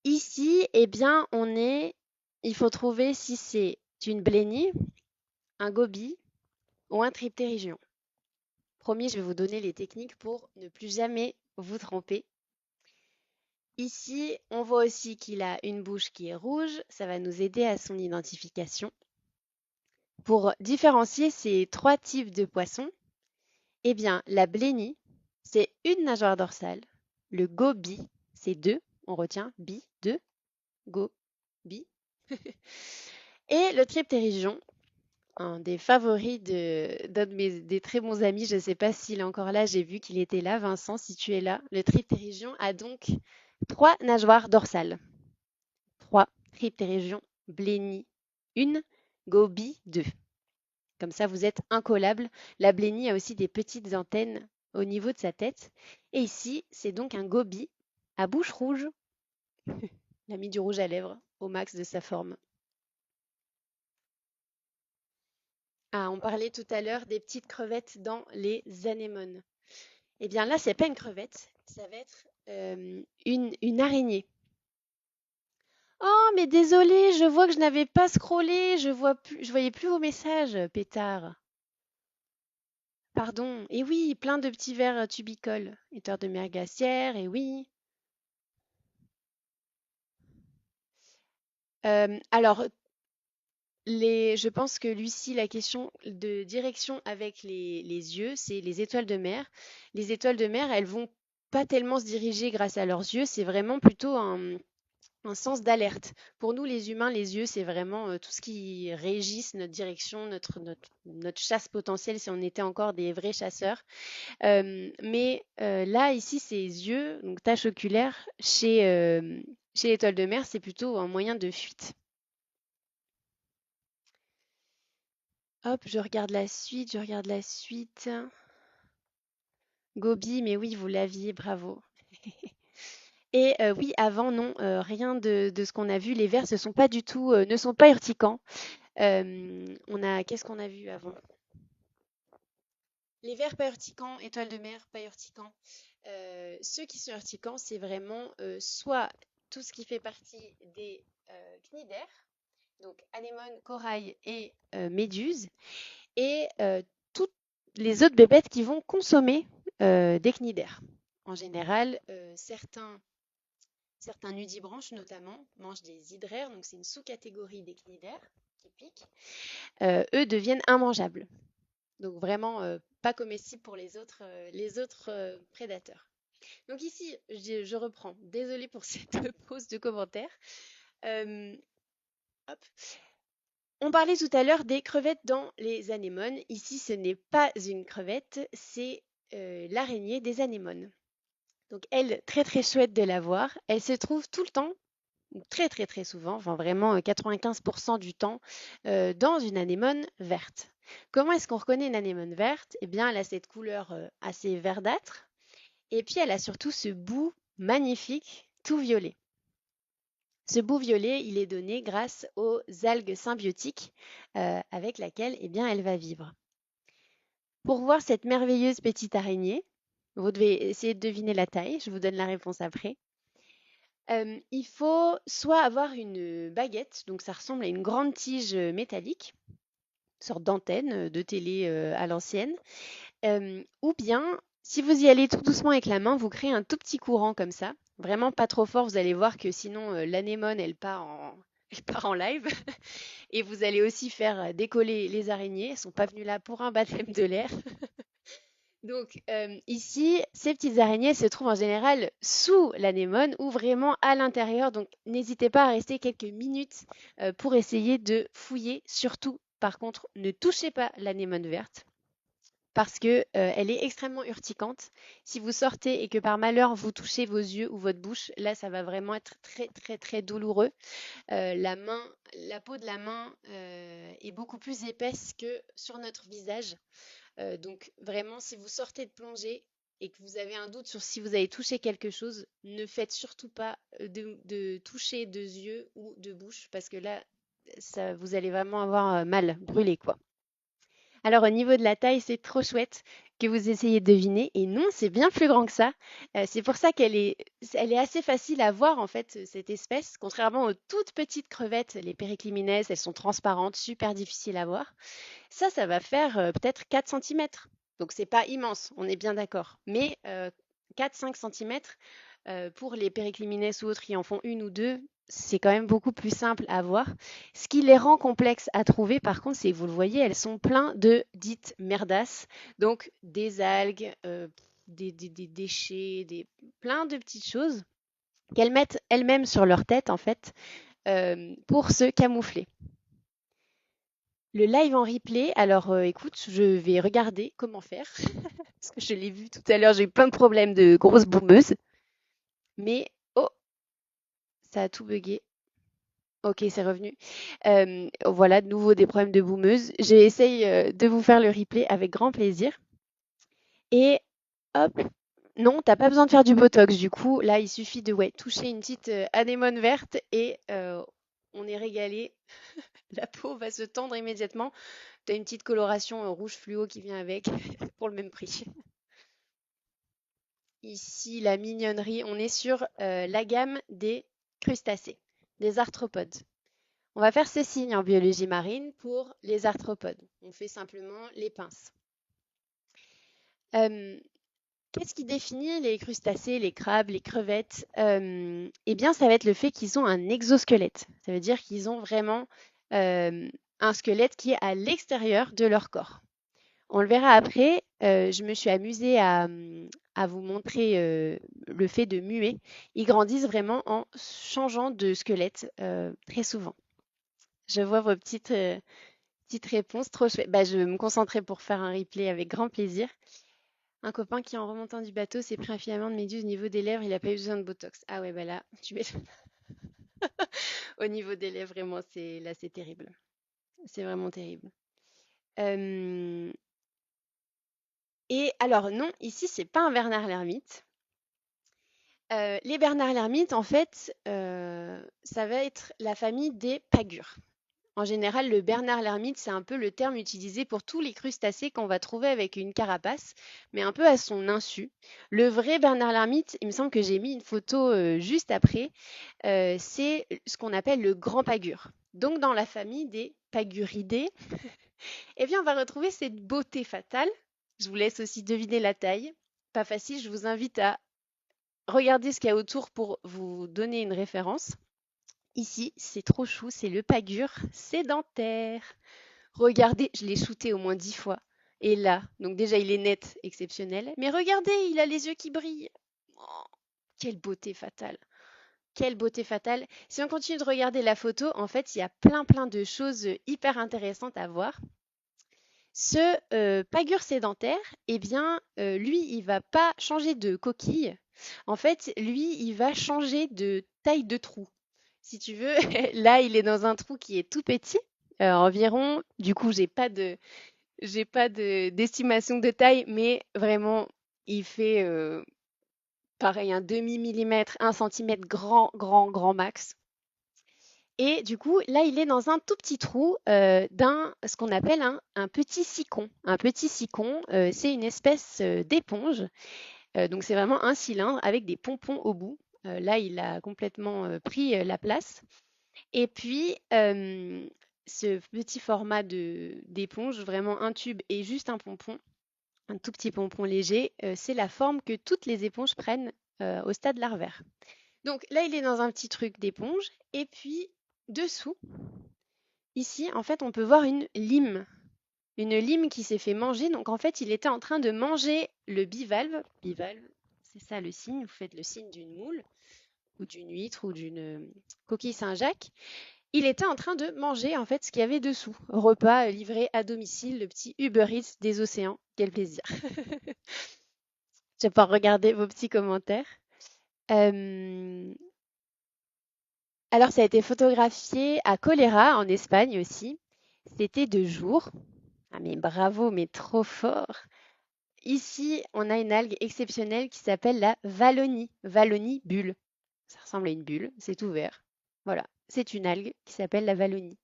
Ici, eh bien, il faut trouver si c'est une blénie, un goby ou un triptérigion. Promis, je vais vous donner les techniques pour ne plus jamais vous tromper. Ici, on voit aussi qu'il a une bouche qui est rouge, ça va nous aider à son identification. Pour différencier ces trois types de poissons, eh bien, la blénie, c'est une nageoire dorsale. Le goby, c'est deux. On retient bi, deux, go, bi. Et le triptérigion, un des favoris d'un des très bons amis, je ne sais pas s'il est encore là, j'ai vu qu'il était là. Vincent, si tu es là, le triptérigion a donc trois nageoires dorsales. Trois, triptérigion, blénie, une, goby, deux. Comme ça, vous êtes incollable. La blénie a aussi des petites antennes au niveau de sa tête. Et ici, c'est donc un goby à bouche rouge. Il a mis du rouge à lèvres au max de sa forme. Ah, on parlait tout à l'heure des petites crevettes dans les anémones. Eh bien là, c'est pas une crevette, ça va être une araignée. Oh, mais désolé, je vois que je n'avais pas scrollé, je voyais plus vos messages, pétard. Pardon. Et oui, plein de petits vers tubicoles, éteurs de mer glaciaire, et oui. Alors, je pense que Lucie, la question de direction avec les yeux, c'est les étoiles de mer. Les étoiles de mer, elles vont pas tellement se diriger grâce à leurs yeux, c'est vraiment plutôt un sens d'alerte. Pour nous, les humains, les yeux, c'est vraiment tout ce qui régisse notre direction, notre chasse potentielle si on était encore des vrais chasseurs. Mais là, ici, ces yeux, donc tache oculaire, chez l'étoile de mer, c'est plutôt un moyen de fuite. Hop, je regarde la suite, je regarde la suite. Gobi, mais oui, vous l'aviez, bravo. Et oui, avant, non, rien de ce qu'on a vu. Les vers ne sont pas urticants. Qu'est-ce qu'on a vu avant? Les vers pas urticants, étoiles de mer, pas urticants. Ceux qui sont urticants, c'est vraiment soit tout ce qui fait partie des cnidaires, donc anémones, corail et méduses, et toutes les autres bébêtes qui vont consommer des cnidaires. En général, certains nudibranches notamment mangent des hydraires, donc c'est une sous-catégorie des cnidaires qui piquent. Eux deviennent immangeables. Donc vraiment pas comestibles pour les autres prédateurs. Donc ici, je reprends. Désolée pour cette pause de commentaires. Euh, hop. On parlait tout à l'heure des crevettes dans les anémones. Ici, ce n'est pas une crevette, c'est l'araignée des anémones. Donc elle, très très chouette de la voir. Elle se trouve tout le temps, très très très souvent, enfin vraiment 95% du temps, dans une anémone verte. Comment est-ce qu'on reconnaît une anémone verte? Eh bien, elle a cette couleur assez verdâtre. Et puis, elle a surtout ce bout magnifique, tout violet. Ce bout violet, il est donné grâce aux algues symbiotiques avec laquelle eh bien, elle va vivre. Pour voir cette merveilleuse petite araignée, vous devez essayer de deviner la taille, je vous donne la réponse après. Il faut soit avoir une baguette, donc ça ressemble à une grande tige métallique, une sorte d'antenne de télé à l'ancienne, ou bien, si vous y allez tout doucement avec la main, vous créez un tout petit courant comme ça. Vraiment pas trop fort, vous allez voir que sinon l'anémone, elle part en live. Et vous allez aussi faire décoller les araignées. Elles ne sont pas venues là pour un baptême de l'air. Donc ici, ces petites araignées se trouvent en général sous l'anémone ou vraiment à l'intérieur. Donc n'hésitez pas à rester quelques minutes pour essayer de fouiller. Surtout, par contre, ne touchez pas l'anémone verte parce que elle est extrêmement urticante. Si vous sortez et que par malheur vous touchez vos yeux ou votre bouche, là ça va vraiment être très très très douloureux. La peau de la main est beaucoup plus épaisse que sur notre visage. Donc vraiment, si vous sortez de plongée et que vous avez un doute sur si vous avez touché quelque chose, ne faites surtout pas de toucher de yeux ou de bouche parce que là, vous allez vraiment avoir mal, brûlé quoi. Alors au niveau de la taille, c'est trop chouette que vous essayez de deviner. Et non, c'est bien plus grand que ça. C'est pour ça elle est assez facile à voir en fait, cette espèce. Contrairement aux toutes petites crevettes, les périclimines, elles sont transparentes, super difficiles à voir. Ça va faire peut-être 4 centimètres. Donc c'est pas immense, on est bien d'accord. Mais 4-5 centimètres pour les périclimines ou autres qui en font une ou deux, c'est quand même beaucoup plus simple à voir. Ce qui les rend complexes à trouver, par contre, c'est, vous le voyez, elles sont pleines de dites merdasses, donc des algues, des déchets, plein de petites choses qu'elles mettent elles-mêmes sur leur tête, en fait, pour se camoufler. Le live en replay, alors écoute, je vais regarder comment faire, parce que je l'ai vu tout à l'heure, j'ai eu plein de problèmes de grosses boumeuses, mais oh, ça a tout bugué. Ok, c'est revenu. Voilà, de nouveau des problèmes de boumeuse. J'essaye de vous faire le replay avec grand plaisir. Et hop, non, t'as pas besoin de faire du botox. Du coup, là, il suffit de toucher une petite anémone verte et on est régalé. La peau va se tendre immédiatement. Tu as une petite coloration rouge fluo qui vient avec pour le même prix. Ici, la mignonnerie, on est sur la gamme des crustacés, des arthropodes. On va faire ce signe en biologie marine pour les arthropodes. On fait simplement les pinces. Qu'est-ce qui définit les crustacés, les crabes, les crevettes? Eh bien, ça va être le fait qu'ils ont un exosquelette. Ça veut dire qu'ils ont vraiment un squelette qui est à l'extérieur de leur corps. On le verra après. Je me suis amusée à vous montrer le fait de muer. Ils grandissent vraiment en changeant de squelette très souvent. Je vois vos petites réponses. Trop chouette. Bah, je vais me concentrer pour faire un replay avec grand plaisir. Un copain qui, en remontant du bateau, s'est pris un filament de méduse au niveau des lèvres. Il n'a pas eu besoin de Botox. Ah ouais, bah là, tu m'étonnes. Au niveau des lèvres, vraiment, là, c'est terrible. C'est vraiment terrible. Euh, Et alors, non, ici, c'est pas un Bernard l'ermite. Les Bernard l'ermite, en fait, ça va être la famille des pagures. En général, le Bernard l'ermite, c'est un peu le terme utilisé pour tous les crustacés qu'on va trouver avec une carapace, mais un peu à son insu. Le vrai Bernard l'ermite, il me semble que j'ai mis une photo juste après, c'est ce qu'on appelle le grand pagure. Donc, dans la famille des paguridés, eh bien, on va retrouver cette beauté fatale. Je vous laisse aussi deviner la taille. Pas facile, je vous invite à regarder ce qu'il y a autour pour vous donner une référence. Ici, c'est trop chou, c'est le pagure sédentaire. Regardez, je l'ai shooté au moins 10 fois. Et là, donc déjà, il est net, exceptionnel. Mais regardez, il a les yeux qui brillent. Oh, quelle beauté fatale. Quelle beauté fatale. Si on continue de regarder la photo, en fait, il y a plein de choses hyper intéressantes à voir. Ce pagure sédentaire, eh bien, lui, il va pas changer de coquille. En fait, lui, il va changer de taille de trou. Si tu veux, là, il est dans un trou qui est tout petit, environ. Du coup, j'ai pas d'estimation de taille, mais vraiment, il fait pareil, un demi-millimètre, 1 centimètre grand max. Et du coup, là, il est dans un tout petit trou ce qu'on appelle un petit sicon. Un petit sicon, c'est une espèce d'éponge. Donc, c'est vraiment un cylindre avec des pompons au bout. Là, il a complètement pris la place. Et puis, ce petit format d'éponge, vraiment un tube et juste un pompon, un tout petit pompon léger, c'est la forme que toutes les éponges prennent au stade larvaire. Donc là, il est dans un petit truc d'éponge. Et puis, dessous, ici, en fait, on peut voir une lime. Une lime qui s'est fait manger. Donc, en fait, il était en train de manger le bivalve. Bivalve, c'est ça le signe. Vous faites le signe d'une moule ou d'une huître ou d'une coquille Saint-Jacques. Il était en train de manger, en fait, ce qu'il y avait dessous. Repas livré à domicile, le petit Uber Eats des océans. Quel plaisir. Je vais pouvoir regarder vos petits commentaires. Euh, Alors, ça a été photographié à Colera, en Espagne aussi. C'était de jour. Ah, mais bravo, mais trop fort. Ici, on a une algue exceptionnelle qui s'appelle la Wallonie. Wallonie bulle. Ça ressemble à une bulle, c'est tout vert. Voilà, c'est une algue qui s'appelle la Wallonie.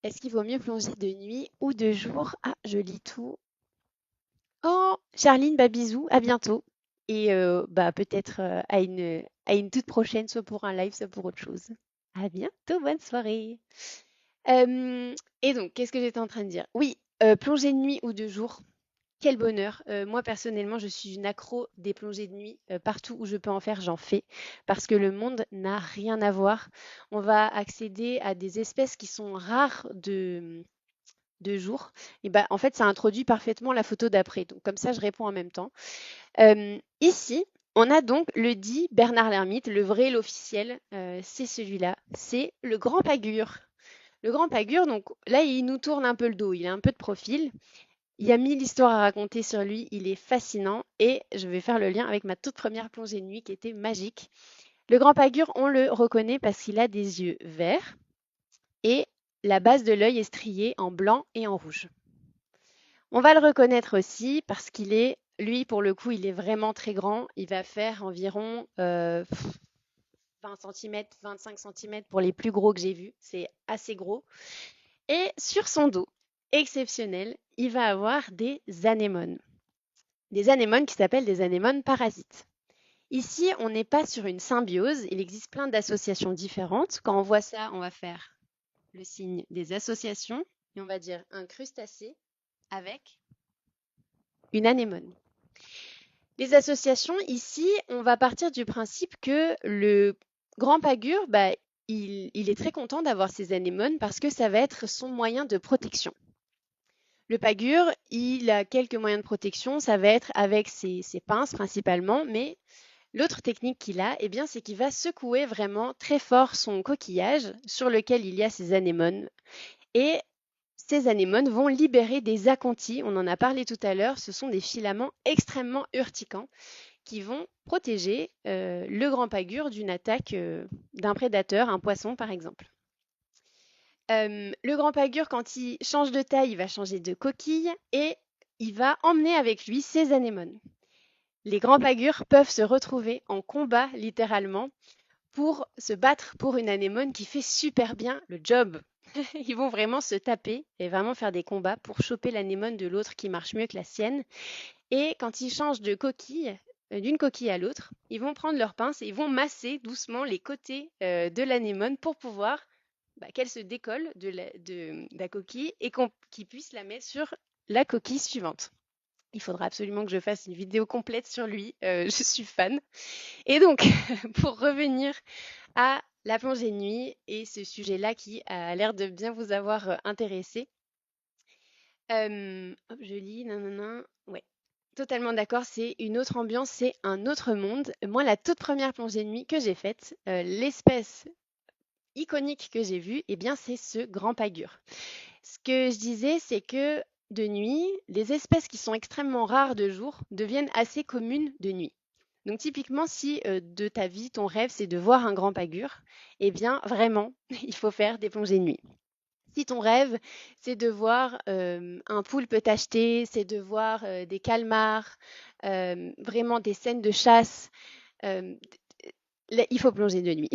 Est-ce qu'il vaut mieux plonger de nuit ou de jour? Ah, je lis tout. Oh, Charline, bah bisous, à bientôt. Et bah peut-être à une toute prochaine, soit pour un live, soit pour autre chose. À bientôt, bonne soirée. Et donc, qu'est-ce que j'étais en train de dire? Oui, plongée de nuit ou de jour, quel bonheur. Moi, personnellement, je suis une accro des plongées de nuit. Partout où je peux en faire, j'en fais. Parce que le monde n'a rien à voir. On va accéder à des espèces qui sont rares de jour. Et ben, en fait, ça introduit parfaitement la photo d'après. Donc, comme ça, je réponds en même temps. Ici, on a donc le dit Bernard l'Ermite, le vrai, l'officiel. C'est celui-là. C'est le grand pagure. Le grand pagure, donc là, il nous tourne un peu le dos. Il a un peu de profil. Il y a 1000 histoires à raconter sur lui. Il est fascinant. Et je vais faire le lien avec ma toute première plongée de nuit qui était magique. Le grand pagure, on le reconnaît parce qu'il a des yeux verts et la base de l'œil est striée en blanc et en rouge. On va le reconnaître aussi parce qu'il est, lui, pour le coup, il est vraiment très grand. Il va faire environ 20 cm, 25 cm pour les plus gros que j'ai vus. C'est assez gros. Et sur son dos, exceptionnel, il va avoir des anémones. Des anémones qui s'appellent des anémones parasites. Ici, on n'est pas sur une symbiose. Il existe plein d'associations différentes. Quand on voit ça, on va faire le signe des associations et on va dire un crustacé avec une anémone. Les associations, ici, on va partir du principe que le grand pagure, il est très content d'avoir ces anémones parce que ça va être son moyen de protection. Le pagure, il a quelques moyens de protection, ça va être avec ses pinces principalement, mais l'autre technique qu'il a, eh bien, c'est qu'il va secouer vraiment très fort son coquillage sur lequel il y a ces anémones. Et ces anémones vont libérer des acontis, on en a parlé tout à l'heure, ce sont des filaments extrêmement urticants qui vont protéger le grand pagure d'une attaque d'un prédateur, un poisson par exemple. Le grand pagure, quand il change de taille, il va changer de coquille et il va emmener avec lui ses anémones. Les grands pagures peuvent se retrouver en combat littéralement pour se battre pour une anémone qui fait super bien le job. Ils vont vraiment se taper et vraiment faire des combats pour choper l'anémone de l'autre qui marche mieux que la sienne. Et quand ils changent de coquille, d'une coquille à l'autre, ils vont prendre leurs pinces et ils vont masser doucement les côtés de l'anémone pour pouvoir qu'elle se décolle de la coquille et qu'ils puissent la mettre sur la coquille suivante. Il faudra absolument que je fasse une vidéo complète sur lui, je suis fan. Et donc, pour revenir à la plongée de nuit et ce sujet-là qui a l'air de bien vous avoir intéressé. Hop, je lis, nanana, ouais. Totalement d'accord, c'est une autre ambiance, c'est un autre monde. Moi, la toute première plongée de nuit que j'ai faite, l'espèce iconique que j'ai vue, eh bien, c'est ce grand pagure. Ce que je disais, c'est que de nuit, les espèces qui sont extrêmement rares de jour deviennent assez communes de nuit. Donc typiquement, si de ta vie, ton rêve, c'est de voir un grand pagure, eh bien, vraiment, il faut faire des plongées de nuit. Si ton rêve, c'est de voir un poulpe tacheté, c'est de voir des calmars, vraiment des scènes de chasse, euh, il faut plonger de nuit.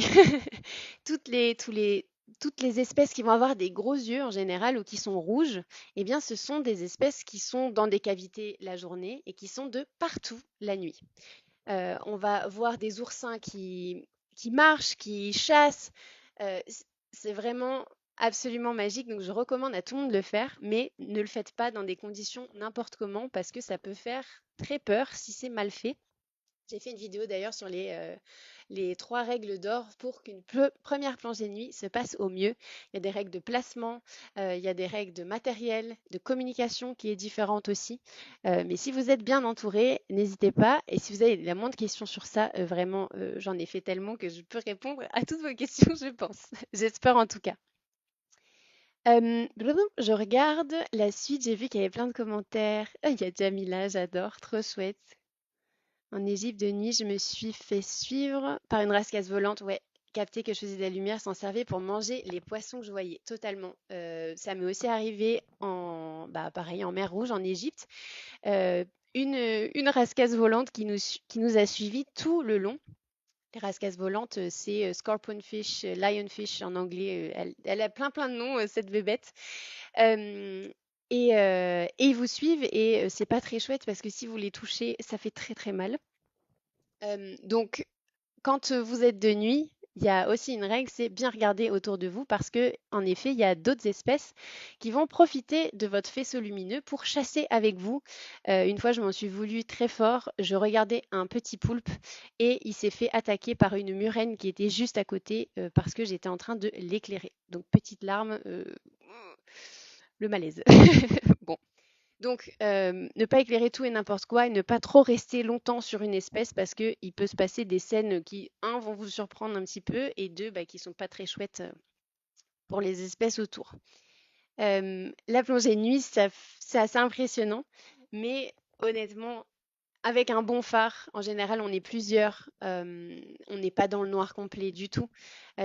toutes les, tous les, toutes les espèces qui vont avoir des gros yeux en général ou qui sont rouges, eh bien, ce sont des espèces qui sont dans des cavités la journée et qui sont de partout la nuit. On va voir des oursins qui marchent, qui chassent. C'est vraiment absolument magique. Donc, je recommande à tout le monde de le faire, mais ne le faites pas dans des conditions n'importe comment parce que ça peut faire très peur si c'est mal fait. J'ai fait une vidéo d'ailleurs sur les 3 règles d'or pour qu'une première plongée de nuit se passe au mieux. Il y a des règles de placement, il y a des règles de matériel, de communication qui est différente aussi. Mais si vous êtes bien entouré, n'hésitez pas. Et si vous avez la moindre question sur ça, vraiment, j'en ai fait tellement que je peux répondre à toutes vos questions, je pense. J'espère en tout cas. Je regarde la suite, j'ai vu qu'il y avait plein de commentaires. Ah, il y a Jamila, j'adore, trop chouette. En Égypte de nuit, je me suis fait suivre par une rascasse volante. Ouais, capter que je faisais de la lumière s'en servait pour manger les poissons que je voyais. Totalement. Ça m'est aussi arrivé pareil, en mer Rouge, en Égypte. Euh, une rascasse volante qui nous a suivis tout le long. Les rascasses volantes, c'est scorpionfish, lionfish en anglais. Elle a plein de noms, cette bébête. Euh, et ils vous suivent et c'est pas très chouette parce que si vous les touchez, ça fait très très mal. Donc, quand vous êtes de nuit, il y a aussi une règle, c'est bien regarder autour de vous parce que, en effet, il y a d'autres espèces qui vont profiter de votre faisceau lumineux pour chasser avec vous. Une fois, je m'en suis voulu très fort. Je regardais un petit poulpe et il s'est fait attaquer par une murène qui était juste à côté parce que j'étais en train de l'éclairer. Donc, petite larme, le malaise. Bon. Donc, ne pas éclairer tout et n'importe quoi et ne pas trop rester longtemps sur une espèce parce qu'il peut se passer des scènes qui, un, vont vous surprendre un petit peu et deux, qui sont pas très chouettes pour les espèces autour. La plongée de nuit, c'est assez impressionnant, mais honnêtement, avec un bon phare, en général, on est plusieurs, on n'est pas dans le noir complet du tout.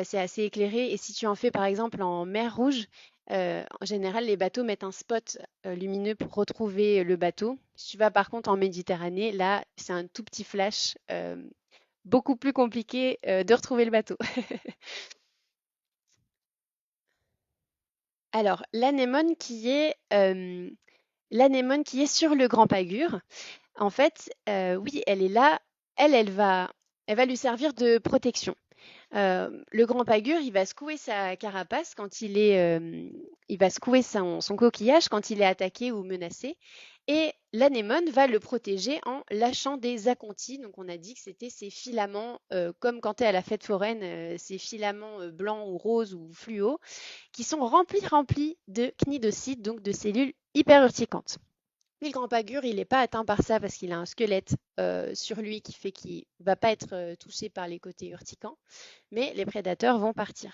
C'est assez éclairé. Et si tu en fais par exemple en mer Rouge, en général, les bateaux mettent un spot lumineux pour retrouver le bateau. Si tu vas par contre en Méditerranée, là, c'est un tout petit flash, beaucoup plus compliqué de retrouver le bateau. Alors, l'anémone qui est sur le Grand Pagure, en fait, oui, elle est là. Elle va lui servir de protection. Le grand pagure, il va secouer sa carapace quand il va secouer son coquillage quand il est attaqué ou menacé. Et l'anémone va le protéger en lâchant des acontis. Donc on a dit que c'était ces filaments, comme quand tu es à la fête foraine, ces filaments blancs ou roses ou fluo, qui sont remplis de cnidocides, donc de cellules hyper urticantes. Mais le grand pagure, il n'est pas atteint par ça parce qu'il a un squelette sur lui qui fait qu'il ne va pas être touché par les côtés urticants, mais les prédateurs vont partir.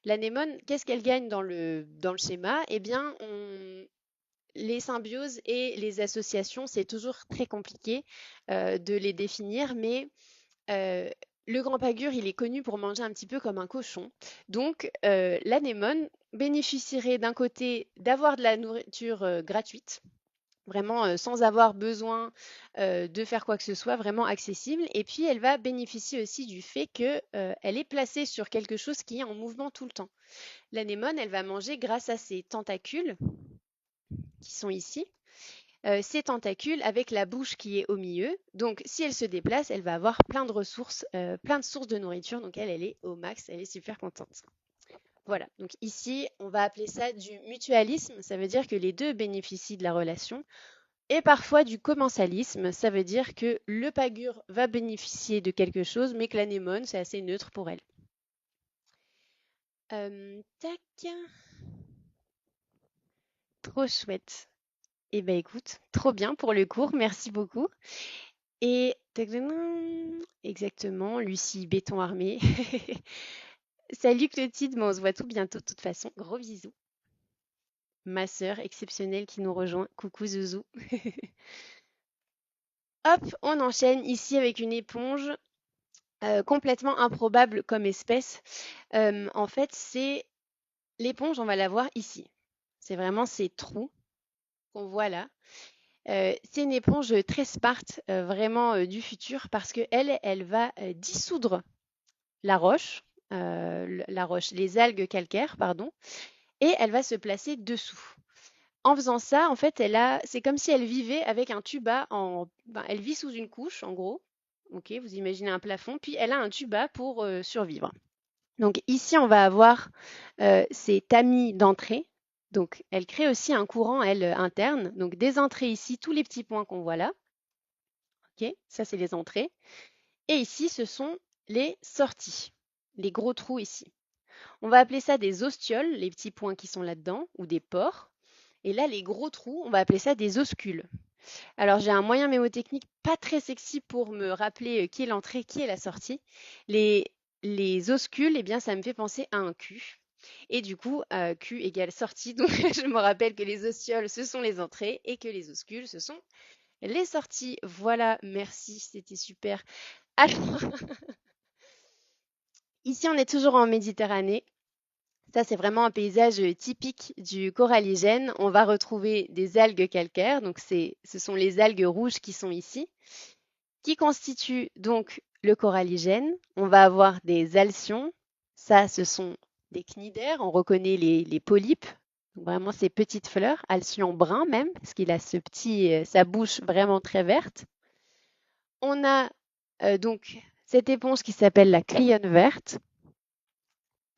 L'anémone, qu'est-ce qu'elle gagne dans le schéma? Eh bien, les symbioses et les associations, c'est toujours très compliqué de les définir, mais le grand pagure, il est connu pour manger un petit peu comme un cochon. Donc, l'anémone bénéficierait d'un côté d'avoir de la nourriture gratuite, vraiment sans avoir besoin de faire quoi que ce soit, vraiment accessible. Et puis, elle va bénéficier aussi du fait qu'elle est placée sur quelque chose qui est en mouvement tout le temps. L'anémone, elle va manger grâce à ses tentacules qui sont ici. Ses tentacules avec la bouche qui est au milieu. Donc, si elle se déplace, elle va avoir plein de ressources, plein de sources de nourriture. Donc, elle est au max, elle est super contente. Voilà, donc ici, on va appeler ça du mutualisme. Ça veut dire que les deux bénéficient de la relation. Et parfois du commensalisme, ça veut dire que le pagure va bénéficier de quelque chose, mais que l'anémone, c'est assez neutre pour elle. Tac. Trop chouette. Eh ben écoute, trop bien pour le cours, merci beaucoup. Et exactement, Lucie, béton armé. Salut Clotilde, mais on se voit tout bientôt de toute façon. Gros bisous. Ma sœur exceptionnelle qui nous rejoint. Coucou Zouzou. Hop, on enchaîne ici avec une éponge complètement improbable comme espèce. En fait, c'est l'éponge, on va la voir ici. C'est vraiment ces trous qu'on voit là. C'est une éponge très sparte, vraiment du futur, parce qu'elle, elle va dissoudre la roche, les algues calcaires, pardon, et elle va se placer dessous. En faisant ça, en fait, c'est comme si elle vivait avec un tuba elle vit sous une couche, en gros. Ok, vous imaginez un plafond, puis elle a un tuba pour survivre. Donc ici, on va avoir ces tamis d'entrée. Donc elle crée aussi un courant, elle, interne. Donc des entrées ici, tous les petits points qu'on voit là. Ok, ça c'est les entrées. Et ici, ce sont les sorties, les gros trous ici. On va appeler ça des ostioles, les petits points qui sont là-dedans, ou des pores. Et là, les gros trous, on va appeler ça des oscules. Alors, j'ai un moyen mémotechnique pas très sexy pour me rappeler qui est l'entrée, qui est la sortie. Les oscules, eh bien, ça me fait penser à un cul. Et du coup, Q égale sortie. Donc, je me rappelle que les ostioles, ce sont les entrées et que les oscules, ce sont les sorties. Voilà, merci, c'était super. Alors, ici, on est toujours en Méditerranée. Ça, c'est vraiment un paysage typique du coralligène. On va retrouver des algues calcaires, donc ce sont les algues rouges qui sont ici, qui constituent donc le coralligène. On va avoir des alcyons. Ça, ce sont des cnidaires. On reconnaît les polypes, donc vraiment ces petites fleurs, alcyon brun même, parce qu'il a sa bouche vraiment très verte. On a donc cette éponge qui s'appelle la clione verte,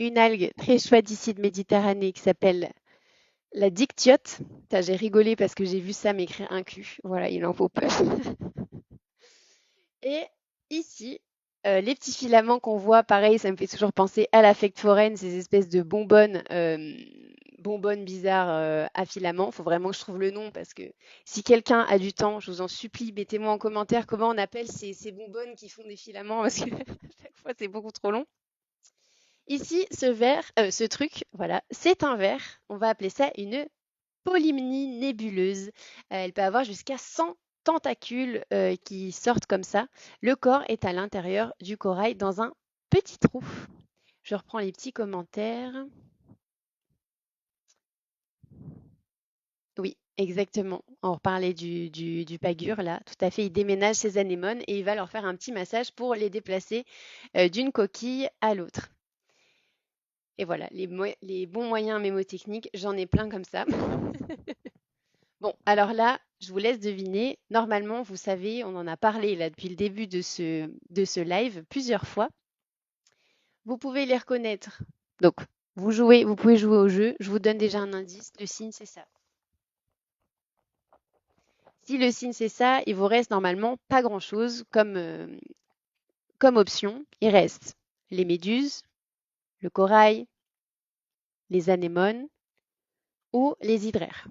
une algue très chouette ici de Méditerranée qui s'appelle la dictiote. J'ai rigolé parce que j'ai vu ça m'écrire un cul. Voilà, il en faut peu. Et ici, les petits filaments qu'on voit, pareil, ça me fait toujours penser à la fête foraine, ces espèces de bonbonnes bizarres à filaments. Il faut vraiment que je trouve le nom parce que si quelqu'un a du temps, je vous en supplie, mettez-moi en commentaire comment on appelle ces bonbonnes qui font des filaments parce que à chaque fois c'est beaucoup trop long. Ici, ce truc, voilà, c'est un verre. On va appeler ça une polymnie nébuleuse. Elle peut avoir jusqu'à 100 tentacules qui sortent comme ça. Le corps est à l'intérieur du corail dans un petit trou. Je reprends les petits commentaires. Oui, exactement. On reparlait du pagure là. Tout à fait, il déménage ses anémones et il va leur faire un petit massage pour les déplacer d'une coquille à l'autre. Et voilà, les bons moyens mémotechniques, j'en ai plein comme ça. Bon, alors là, je vous laisse deviner. Normalement, vous savez, on en a parlé là depuis le début de ce live plusieurs fois. Vous pouvez les reconnaître. Donc, vous pouvez jouer au jeu. Je vous donne déjà un indice. Le signe, c'est ça. Si le signe c'est ça, il vous reste normalement pas grand-chose comme option. Il reste les méduses, le corail, les anémones ou les hydraires.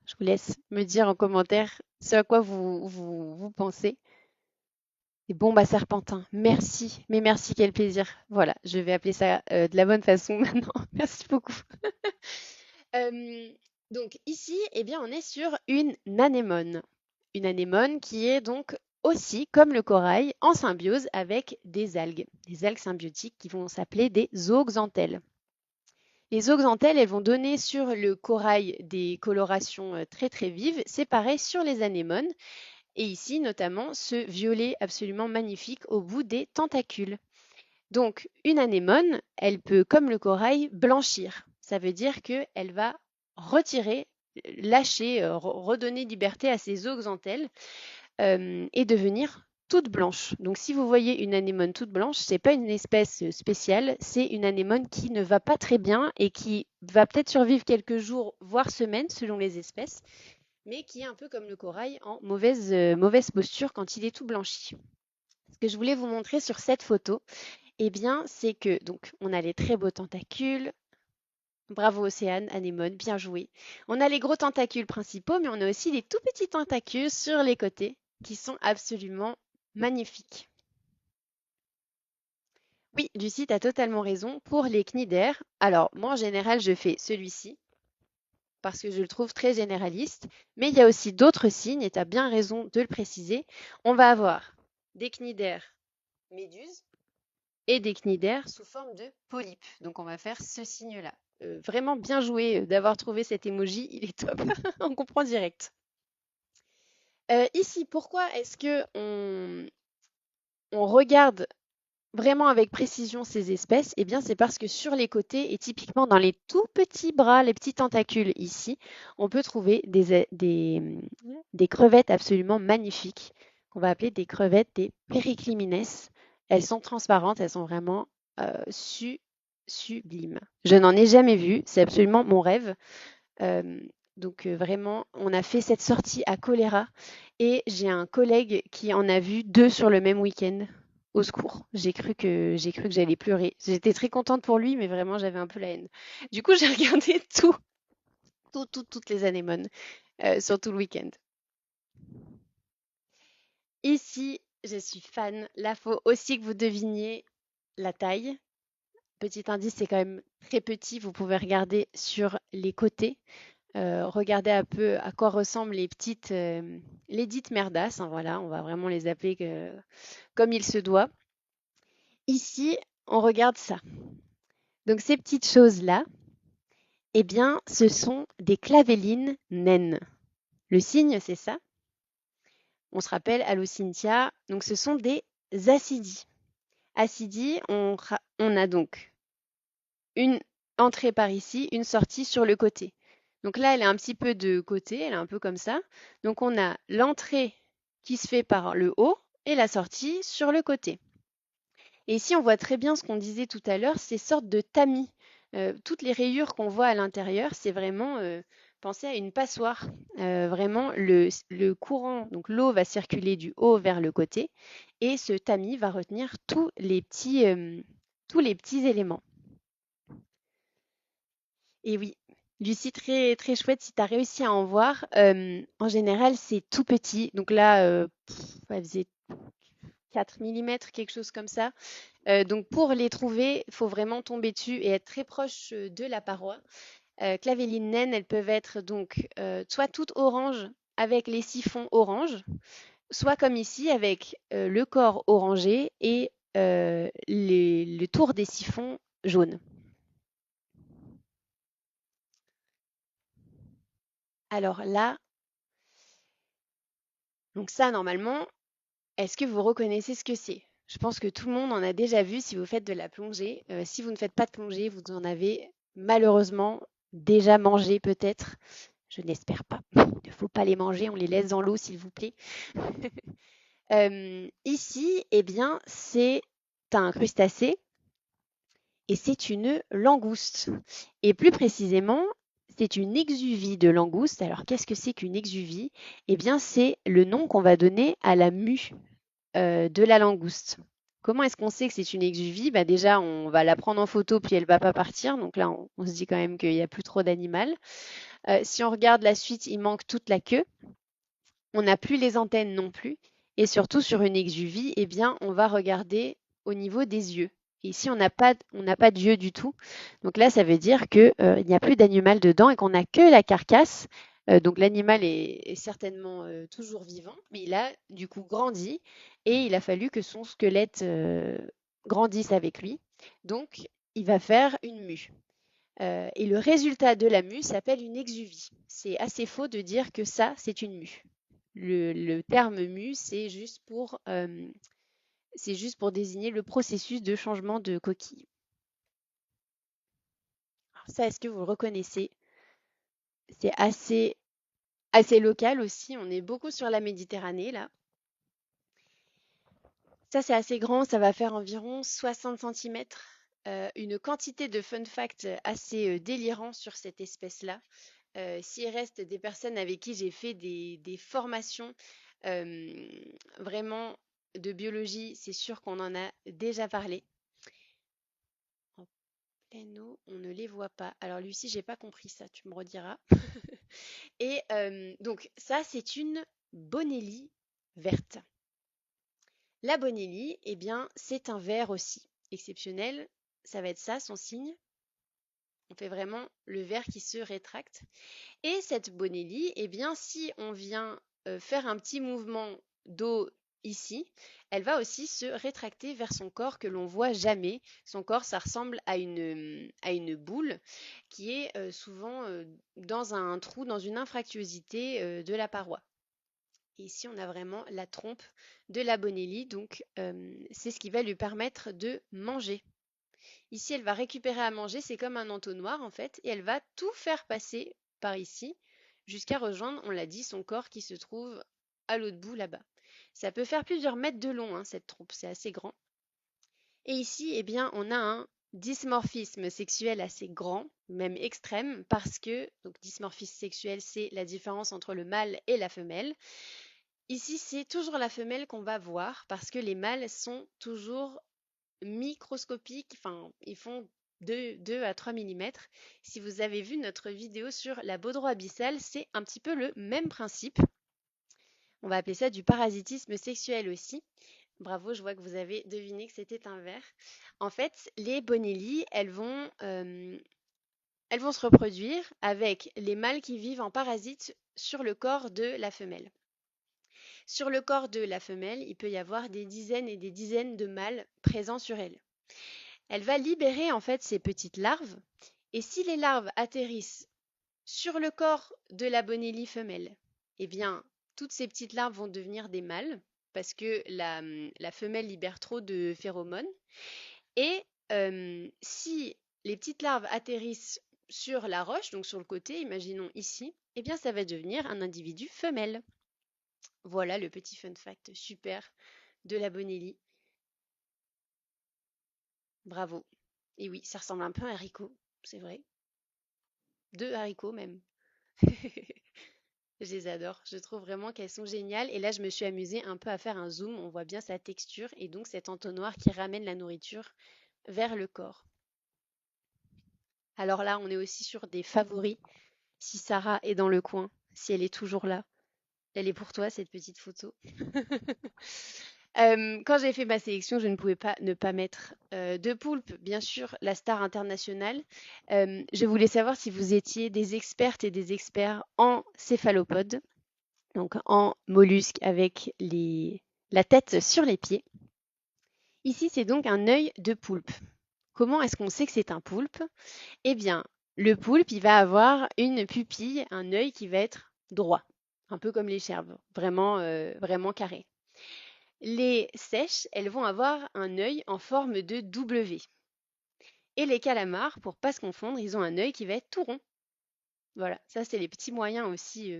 Je vous laisse me dire en commentaire ce à quoi vous pensez. Et bon, bah, serpentin, merci, mais merci, quel plaisir. Voilà, je vais appeler ça de la bonne façon maintenant. Merci beaucoup. Euh, donc ici, eh bien, on est sur une anémone. Une anémone qui est donc aussi, comme le corail, en symbiose avec des algues symbiotiques qui vont s'appeler des zooxanthelles. Les zooxanthelles, elles vont donner sur le corail des colorations très très vives. C'est pareil sur les anémones. Et ici, notamment, ce violet absolument magnifique au bout des tentacules. Donc, une anémone, elle peut, comme le corail, blanchir. Ça veut dire qu'elle va retirer, lâcher, redonner liberté à ses zooxanthelles et devenir toute blanche. Donc, si vous voyez une anémone toute blanche, ce n'est pas une espèce spéciale, c'est une anémone qui ne va pas très bien et qui va peut-être survivre quelques jours, voire semaines, selon les espèces, mais qui est un peu comme le corail en mauvaise posture quand il est tout blanchi. Ce que je voulais vous montrer sur cette photo, eh bien, c'est que donc on a les très beaux tentacules. Bravo Océane, anémone, bien joué. On a les gros tentacules principaux, mais on a aussi les tout petits tentacules sur les côtés qui sont absolument magnifiques. Oui, Lucie, tu as totalement raison. Pour les cnidaires, alors moi en général, je fais celui-ci parce que je le trouve très généraliste, mais il y a aussi d'autres signes, et tu as bien raison de le préciser. On va avoir des cnidaires méduses et des cnidaires sous forme de polypes. Donc on va faire ce signe-là. Vraiment bien joué d'avoir trouvé cet emoji, il est top, on comprend direct. Ici, pourquoi est-ce que on regarde vraiment avec précision ces espèces? Eh bien, c'est parce que sur les côtés et typiquement dans les tout petits bras, les petits tentacules ici, on peut trouver des crevettes absolument magnifiques qu'on va appeler des crevettes des périclimines. Elles sont transparentes, elles sont vraiment sublimes. Je n'en ai jamais vu, c'est absolument mon rêve. Donc vraiment, on a fait cette sortie à Choléra et j'ai un collègue qui en a vu 2 sur le même week-end. Au secours, j'ai cru que j'allais pleurer. J'étais très contente pour lui, mais vraiment j'avais un peu la haine. Du coup, j'ai regardé toutes les anémones sur tout le week-end. Ici, je suis fan. Là, faut aussi que vous deviniez la taille. Petit indice, c'est quand même très petit. Vous pouvez regarder sur les côtés. Regardez un peu à quoi ressemblent les dites merdasses, hein, voilà, on va vraiment les appeler comme il se doit. Ici, on regarde ça. Donc ces petites choses-là, eh bien, ce sont des clavellines naines. Le signe, c'est ça. On se rappelle, allô Cynthia, donc ce sont des acidies. Acidies, on a donc une entrée par ici, une sortie sur le côté. Donc là, elle est un petit peu de côté, elle est un peu comme ça. Donc on a l'entrée qui se fait par le haut et la sortie sur le côté. Et ici, on voit très bien ce qu'on disait tout à l'heure, ces sortes de tamis. Toutes les rayures qu'on voit à l'intérieur, c'est vraiment penser à une passoire. Vraiment, le courant, donc l'eau va circuler du haut vers le côté et ce tamis va retenir tous les petits éléments. Et oui, Lucie, très, très chouette si tu as réussi à en voir. En général, c'est tout petit. Donc là, elle faisait 4 mm, quelque chose comme ça. Donc pour les trouver, il faut vraiment tomber dessus et être très proche de la paroi. Clavellines naines, elles peuvent être donc soit toutes oranges avec les siphons orange, soit comme ici avec le corps orangé et le tour des siphons jaunes. Alors là, donc ça normalement, est-ce que vous reconnaissez ce que c'est? Je pense que tout le monde en a déjà vu si vous faites de la plongée. Si vous ne faites pas de plongée, vous en avez malheureusement déjà mangé peut-être. Je n'espère pas. Il ne faut pas les manger, on les laisse dans l'eau s'il vous plaît. Ici, eh bien, c'est un crustacé et c'est une langouste. Et plus précisément, C'est une exuvie de langouste. Alors, qu'est-ce que c'est qu'une exuvie? Eh bien, c'est le nom qu'on va donner à la mue de la langouste. Comment est-ce qu'on sait que c'est une exuvie? Bah déjà, on va la prendre en photo, puis elle va pas partir. Donc là, on se dit quand même qu'il n'y a plus trop d'animal. Si on regarde la suite, il manque toute la queue. On n'a plus les antennes non plus. Et surtout, sur une exuvie, eh bien, on va regarder au niveau des yeux. Et ici, on n'a pas d'yeux du tout. Donc là, ça veut dire qu'il n'y a plus d'animal dedans et qu'on n'a que la carcasse. Donc l'animal est certainement toujours vivant, mais il a du coup grandi et il a fallu que son squelette grandisse avec lui. Donc, il va faire une mue. Et le résultat de la mue s'appelle une exuvie. C'est assez faux de dire que ça, c'est une mue. Le terme mue, c'est juste pour désigner le processus de changement de coquille. Alors ça, est-ce que vous le reconnaissez? C'est assez local aussi. On est beaucoup sur la Méditerranée là. Ça, c'est assez grand. Ça va faire environ 60 centimètres. Une quantité de fun facts assez délirant sur cette espèce-là. S'il reste des personnes avec qui j'ai fait des formations vraiment de biologie, c'est sûr qu'on en a déjà parlé. En pleine eau, on ne les voit pas. Alors Lucie, j'ai pas compris ça, tu me rediras. Et donc ça, c'est une bonellie verte. La bonellie, eh bien, c'est un ver aussi exceptionnel. Ça va être ça, son signe. On fait vraiment le ver qui se rétracte. Et cette bonellie, eh bien, si on vient faire un petit mouvement d'eau ici, elle va aussi se rétracter vers son corps que l'on voit jamais. Son corps, ça ressemble à une boule qui est souvent dans un trou, dans une infractuosité de la paroi. Et ici, on a vraiment la trompe de la bonellie, donc c'est ce qui va lui permettre de manger. Ici, elle va récupérer à manger, c'est comme un entonnoir en fait, et elle va tout faire passer par ici jusqu'à rejoindre, on l'a dit, son corps qui se trouve à l'autre bout là-bas. Ça peut faire plusieurs mètres de long, hein, cette trompe, c'est assez grand. Et ici, eh bien, on a un dysmorphisme sexuel assez grand, même extrême, parce que, donc dysmorphisme sexuel, c'est la différence entre le mâle et la femelle. Ici, c'est toujours la femelle qu'on va voir, parce que les mâles sont toujours microscopiques, enfin, ils font 2 à 3 millimètres. Si vous avez vu notre vidéo sur la baudroie abyssale, c'est un petit peu le même principe. On va appeler ça du parasitisme sexuel aussi. Bravo, je vois que vous avez deviné que c'était un ver. En fait, les bonellies, elles vont se reproduire avec les mâles qui vivent en parasite sur le corps de la femelle. Sur le corps de la femelle, il peut y avoir des dizaines et des dizaines de mâles présents sur elle. Elle va libérer en fait ces petites larves et si les larves atterrissent sur le corps de la bonellie femelle, eh bien toutes ces petites larves vont devenir des mâles parce que la femelle libère trop de phéromones et si les petites larves atterrissent sur la roche, donc sur le côté, imaginons ici, eh bien ça va devenir un individu femelle. Voilà le petit fun fact super de la bonellie. Bravo. Et oui, ça ressemble un peu à un haricot, c'est vrai. 2 haricots même. Je les adore. Je trouve vraiment qu'elles sont géniales. Et là, je me suis amusée un peu à faire un zoom. On voit bien sa texture et donc cet entonnoir qui ramène la nourriture vers le corps. Alors là, on est aussi sur des favoris. Si Sarah est dans le coin, si elle est toujours là, elle est pour toi, cette petite photo. Quand j'ai fait ma sélection, je ne pouvais pas ne pas mettre de Poulpe, bien sûr, la star internationale. Je voulais savoir si vous étiez des expertes et des experts en céphalopodes, donc en mollusques avec la tête sur les pieds. Ici, c'est donc un œil de poulpe. Comment est-ce qu'on sait que c'est un poulpe? Eh bien, le poulpe, il va avoir une pupille, un œil qui va être droit, un peu comme les cherbes, vraiment carré. Les sèches, elles vont avoir un œil en forme de W. Et les calamars, pour pas se confondre, ils ont un œil qui va être tout rond. Voilà, ça c'est les petits moyens aussi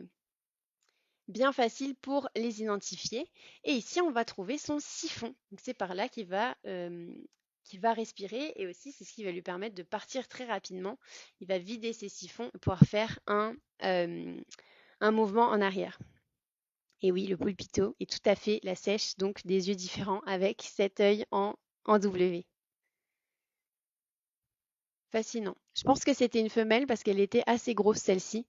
bien faciles pour les identifier. Et ici, on va trouver son siphon. C'est par là qu'il va qui va respirer et aussi c'est ce qui va lui permettre de partir très rapidement. Il va vider ses siphons et pouvoir faire un mouvement en arrière. Et oui, le pulpito est tout à fait la sèche, donc des yeux différents avec cet œil en W. Fascinant. Je pense que c'était une femelle parce qu'elle était assez grosse celle-ci.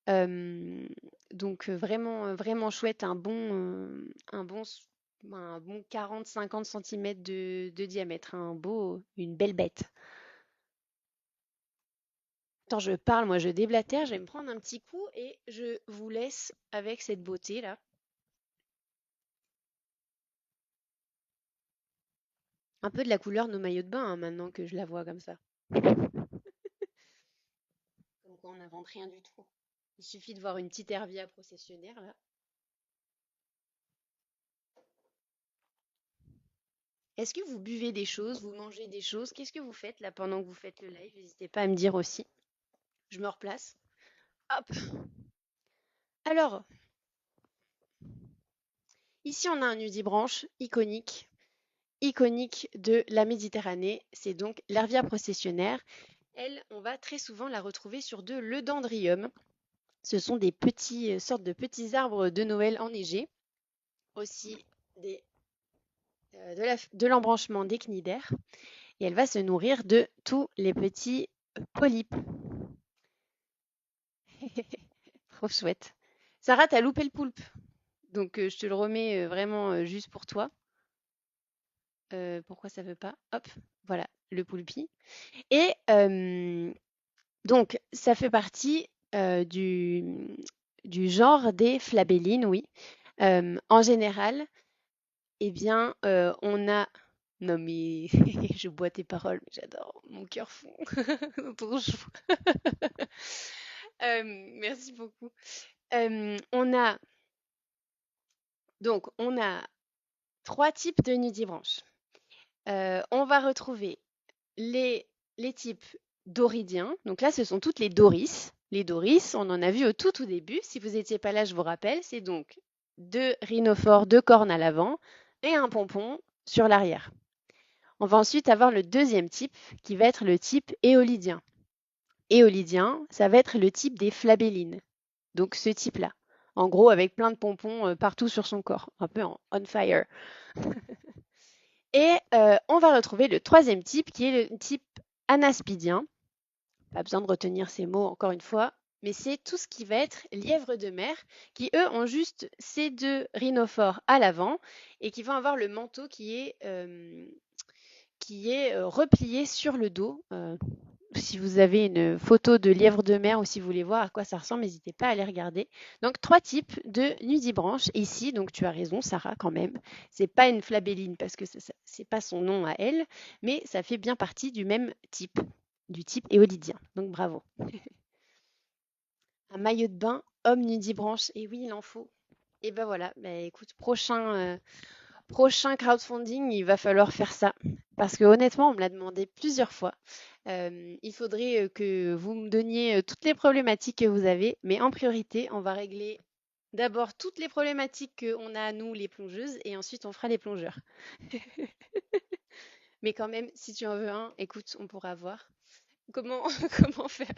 Euh, donc vraiment, vraiment chouette, un bon 40-50 cm de diamètre, une belle bête. Attends, je parle, moi je déblatère, je vais me prendre un petit coup et je vous laisse avec cette beauté là. Un peu de la couleur de nos maillots de bain hein, maintenant que je la vois comme ça. Comme quoi on n'invente rien du tout. Il suffit de voir une petite hervia processionnaire là. Est-ce que vous buvez des choses, vous mangez des choses? Qu'est-ce que vous faites là pendant que vous faites le live? N'hésitez pas à me dire aussi. Je me replace. Hop. Alors, ici on a un nudibranche iconique de la Méditerranée. C'est donc l'Hervia processionnaire. Elle, on va très souvent la retrouver sur de l'Eudendrium. Ce sont des petits sortes de petits arbres de Noël enneigés. Aussi des, de l'embranchement des cnidaires. Et elle va se nourrir de tous les petits polypes. Trop chouette. Sarah, t'as loupé le poulpe. Donc je te le remets vraiment juste pour toi. Pourquoi ça veut pas? Hop, voilà, le poulpi. Et donc, ça fait partie du genre des flabellines, oui. En général, eh bien, on a... Non mais, je bois tes paroles, mais j'adore, mon cœur fond. Trop chou. Merci beaucoup. On a on a trois types de nudibranches. On va retrouver les, les types doridiens. Donc là, ce sont toutes les doris. Les doris, on en a vu au tout début. Si vous n'étiez pas là, je vous rappelle, c'est donc deux rhinophores, deux cornes à l'avant et un pompon sur l'arrière. On va ensuite avoir le deuxième type qui va être le type éolidien. Éolidien, ça va être le type des flabellines. Donc ce type-là. En gros, avec plein de pompons partout sur son corps, un peu en on fire. Et on va retrouver le troisième type qui est le type anaspidien. Pas besoin de retenir ces mots encore une fois, mais c'est tout ce qui va être lièvre de mer, qui eux ont juste ces deux rhinophores à l'avant et qui vont avoir le manteau qui est replié sur le dos. Si vous avez une photo de lièvre de mer ou si vous voulez voir à quoi ça ressemble, n'hésitez pas à aller regarder. Donc trois types de nudibranches ici. Donc tu as raison, Sarah, quand même. C'est pas une flabelline parce que c'est pas son nom à elle, mais ça fait bien partie du même type, du type éolidien. Donc bravo. Un maillot de bain homme nudibranche. Et oui, il en faut. Et ben voilà. Bah, écoute, prochain crowdfunding, il va falloir faire ça. Parce que honnêtement, on me l'a demandé plusieurs fois. Il faudrait que vous me donniez toutes les problématiques que vous avez, mais en priorité, on va régler d'abord toutes les problématiques qu'on a, nous, les plongeuses, et ensuite on fera les plongeurs. Mais quand même, si tu en veux un, écoute, on pourra voir. Comment, comment faire?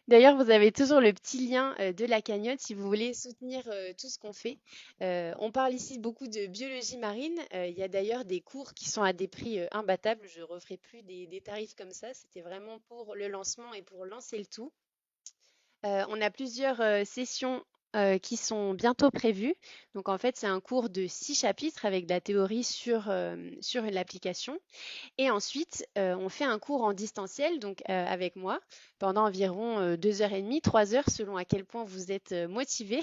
D'ailleurs, vous avez toujours le petit lien de la cagnotte si vous voulez soutenir tout ce qu'on fait. On parle ici beaucoup de biologie marine. Il y a d'ailleurs des cours qui sont à des prix imbattables. Je ne referai plus des tarifs comme ça. C'était vraiment pour le lancement et pour lancer le tout. On a plusieurs sessions qui sont bientôt prévues. Donc en fait, c'est un cours de 6 chapitres avec de la théorie sur l'application. Et ensuite, on fait un cours en distanciel, donc avec moi, pendant environ 2h30, 3 heures, selon à quel point vous êtes motivé.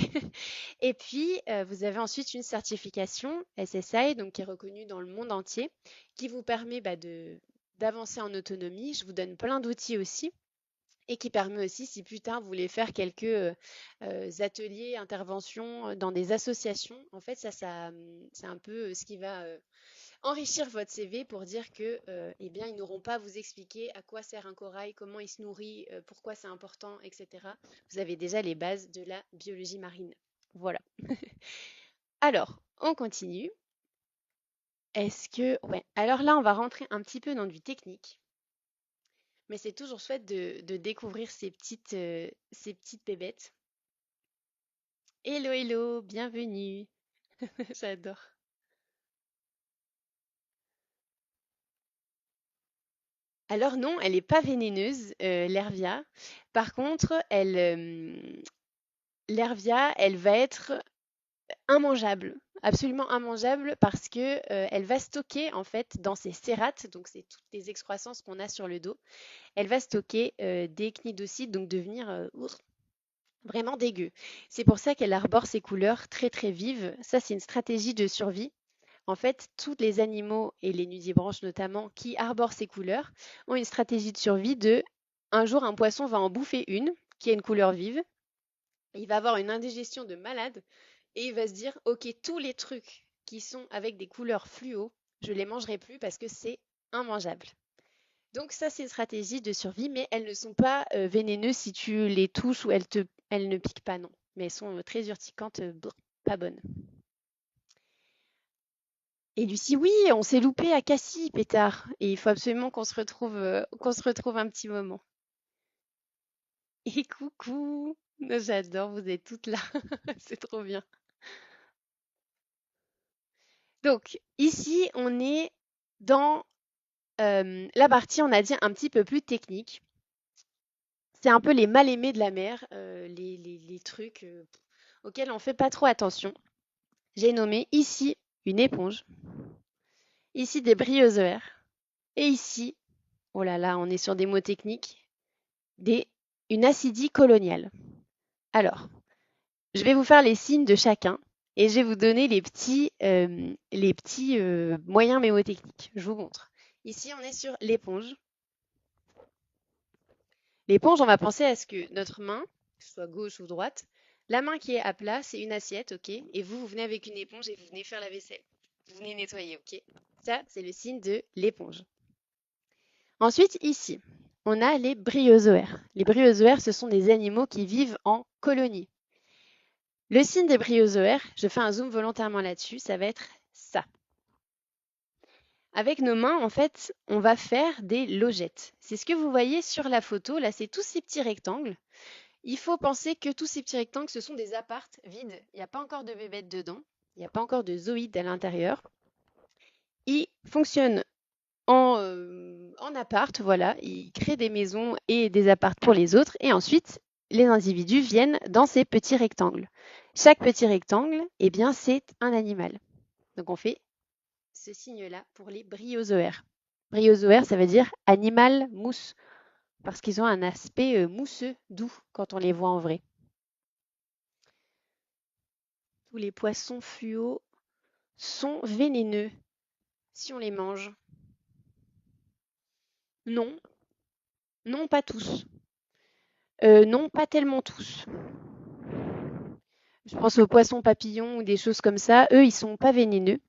Et puis, vous avez ensuite une certification SSI, donc qui est reconnue dans le monde entier, qui vous permet d'avancer en autonomie. Je vous donne plein d'outils aussi. Et qui permet aussi, si plus tard vous voulez faire quelques ateliers, interventions dans des associations, en fait, c'est un peu ce qui va enrichir votre CV pour dire que, eh bien, ils n'auront pas à vous expliquer à quoi sert un corail, comment il se nourrit, pourquoi c'est important, etc. Vous avez déjà les bases de la biologie marine. Voilà. Alors, on continue. Est-ce que... Ouais. Alors là, on va rentrer un petit peu dans du technique, mais c'est toujours chouette de découvrir ces petites bébêtes. Hello, hello, bienvenue. J'adore. Alors non, elle n'est pas vénéneuse, l'hervia. Par contre, l'hervia, elle va être immangeable, absolument immangeable parce que elle va stocker en fait dans ses cérates, donc c'est toutes les excroissances qu'on a sur le dos, elle va stocker des cnidocides, donc devenir vraiment dégueu. C'est pour ça qu'elle arbore ces couleurs très très vives. Ça, c'est une stratégie de survie. En fait, tous les animaux, et les nudibranches notamment, qui arborent ces couleurs, ont une stratégie de survie de un jour, un poisson va en bouffer une qui a une couleur vive. Il va avoir une indigestion de malade et il va se dire, ok, tous les trucs qui sont avec des couleurs fluo, je les mangerai plus parce que c'est immangeable. Donc ça, c'est une stratégie de survie, mais elles ne sont pas vénéneuses si tu les touches ou elles ne piquent pas, non. Mais elles sont très urticantes, pas bonnes. Et Lucie, oui, on s'est loupé à Cassis, pétard. Et il faut absolument qu'on se retrouve un petit moment. Et coucou! J'adore, vous êtes toutes là. C'est trop bien. Donc, ici, on est dans la partie, on a dit, un petit peu plus technique. C'est un peu les mal-aimés de la mer, les trucs auxquels on fait pas trop attention. J'ai nommé ici une éponge, ici des briozoaires, et ici, oh là là, on est sur des mots techniques, des, une acidie coloniale. Alors, je vais vous faire les signes de chacun et je vais vous donner les petits moyens mémotechniques. Je vous montre. Ici, on est sur l'éponge. L'éponge, on va penser à ce que notre main, que ce soit gauche ou droite, la main qui est à plat, c'est une assiette, ok? Et vous venez avec une éponge et vous venez faire la vaisselle. Vous venez nettoyer, ok? Ça, c'est le signe de l'éponge. Ensuite, ici, on a les bryozoaires. Les bryozoaires, ce sont des animaux qui vivent en colonie. Le signe des bryozoaires, je fais un zoom volontairement là-dessus, ça va être ça. Avec nos mains, en fait, on va faire des logettes. C'est ce que vous voyez sur la photo. Là, c'est tous ces petits rectangles. Il faut penser que tous ces petits rectangles, ce sont des appartes vides. Il n'y a pas encore de bébêtes dedans. Il n'y a pas encore de zooïdes à l'intérieur. Ils fonctionnent en appart, voilà. Ils créent des maisons et des appartes pour les autres. Et ensuite, les individus viennent dans ces petits rectangles. Chaque petit rectangle, eh bien, c'est un animal. Donc, on fait ce signe-là pour les bryozoaires. Bryozoaire, ça veut dire animal mousse, parce qu'ils ont un aspect mousseux, doux, quand on les voit en vrai. Tous les poissons fluo sont vénéneux si on les mange. Non, non, pas tous. Non, pas tellement tous. Je pense aux poissons papillons ou des choses comme ça. Eux, ils sont pas vénéneux.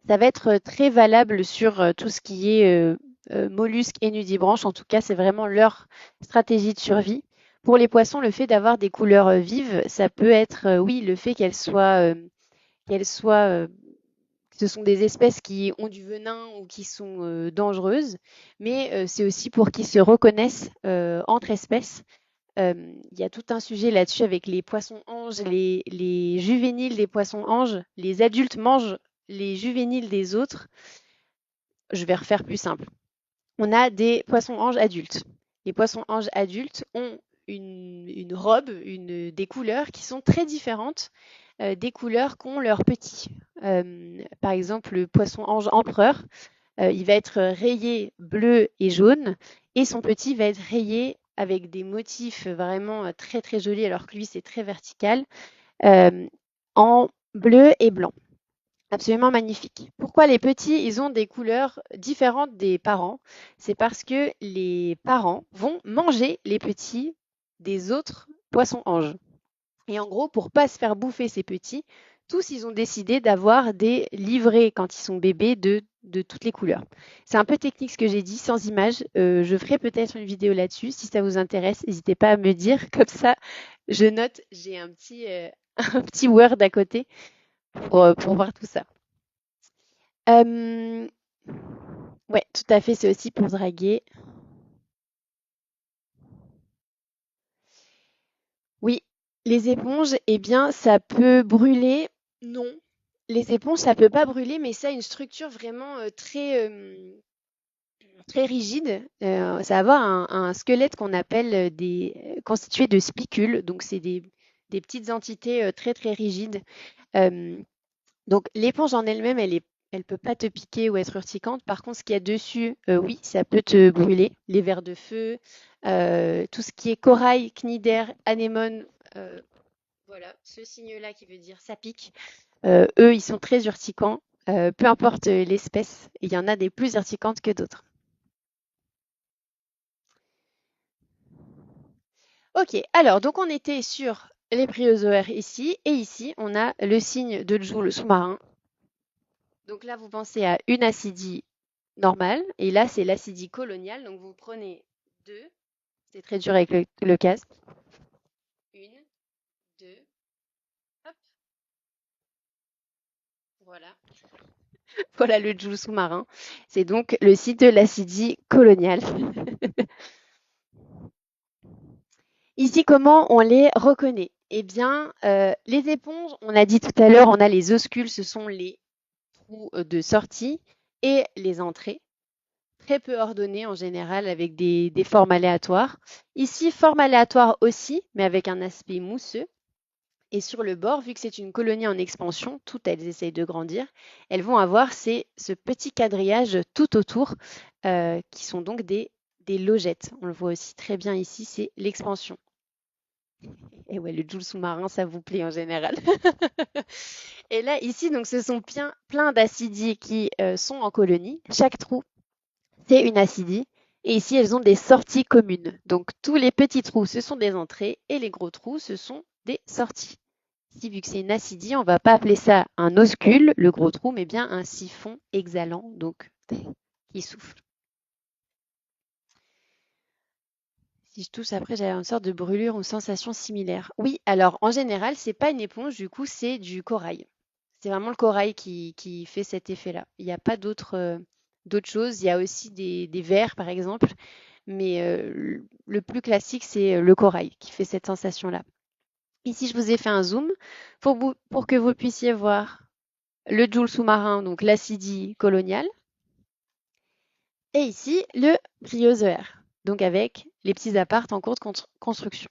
Ça va être très valable sur tout ce qui est mollusques et nudibranches. En tout cas, c'est vraiment leur stratégie de survie. Pour les poissons, le fait d'avoir des couleurs vives, ça peut être, oui, le fait qu'elles soient, ce sont des espèces qui ont du venin ou qui sont dangereuses, mais c'est aussi pour qu'ils se reconnaissent entre espèces. Il y a tout un sujet là-dessus avec les poissons-anges, les juvéniles des poissons-anges. Les adultes mangent les juvéniles des autres. Je vais refaire plus simple. On a des poissons-anges adultes. Les poissons-anges adultes ont une robe, des couleurs qui sont très différentes des couleurs qu'ont leurs petits. Par exemple, le poisson-ange empereur, il va être rayé bleu et jaune, et son petit va être rayé avec des motifs vraiment très très jolis, alors que lui c'est très vertical, en bleu et blanc. Absolument magnifique. Pourquoi les petits, ils ont des couleurs différentes des parents? C'est parce que les parents vont manger les petits des autres poissons-anges. Et en gros, pour pas se faire bouffer ces petits, tous ils ont décidé d'avoir des livrets quand ils sont bébés de toutes les couleurs. C'est un peu technique ce que j'ai dit, sans image. Je ferai peut-être une vidéo là-dessus. Si ça vous intéresse, n'hésitez pas à me dire. Comme ça, je note. J'ai un petit, un petit Word à côté pour voir tout ça. Euh, ouais, tout à fait, c'est aussi pour draguer. Oui, les éponges, eh bien, ça peut brûler. Non. Les éponges, ça peut pas brûler, mais ça a une structure vraiment très rigide. Ça va avoir un squelette qu'on appelle constitué de spicules. Donc, c'est des petites entités très, très rigides. Euh, donc, l'éponge en elle-même, elle peut pas te piquer ou être urticante. Par contre, ce qu'il y a dessus, oui, ça peut te brûler. Les vers de feu, tout ce qui est corail, cnidaire, anémone, euh, voilà, ce signe-là qui veut dire ça pique. Eux, ils sont très urticants, peu importe l'espèce. Il y en a des plus urticantes que d'autres. Ok, alors donc on était sur les bryozoaires ici, et ici on a le signe de Joule sous-marin. Donc là vous pensez à une acidie normale, et là c'est l'acidie coloniale. Donc vous prenez deux, c'est très dur avec le casque. Une, deux, hop, voilà. Voilà le Joule sous-marin. C'est donc le site de l'acidie coloniale. Ici, comment on les reconnaît? Eh bien, les éponges, on a dit tout à l'heure, on a les oscules, ce sont les trous de sortie, et les entrées, très peu ordonnées en général, avec des formes aléatoires. Ici, forme aléatoire aussi, mais avec un aspect mousseux. Et sur le bord, vu que c'est une colonie en expansion, toutes elles essayent de grandir, elles vont avoir ce petit quadrillage tout autour, qui sont donc des logettes. On le voit aussi très bien ici, c'est l'expansion. Et ouais, le Joule sous-marin, ça vous plaît en général. Et là, ici, donc, ce sont plein d'acidies qui sont en colonie. Chaque trou, c'est une acidie. Et ici, elles ont des sorties communes. Donc, tous les petits trous, ce sont des entrées. Et les gros trous, ce sont des sorties. Ici, vu que c'est une acidie, on ne va pas appeler ça un oscule, le gros trou, mais bien un siphon exhalant, donc qui souffle. Si je tousse après, j'ai une sorte de brûlure ou sensation similaire. Oui, alors en général, c'est pas une éponge, du coup, c'est du corail. C'est vraiment le corail qui fait cet effet-là. Il n'y a pas d'autres choses. Il y a aussi des vers, par exemple, mais le plus classique, c'est le corail qui fait cette sensation-là. Ici, je vous ai fait un zoom pour que vous puissiez voir le Joule sous-marin, donc l'acidie coloniale, et ici, le bryozoaire, donc avec les petits appartes en cours de construction.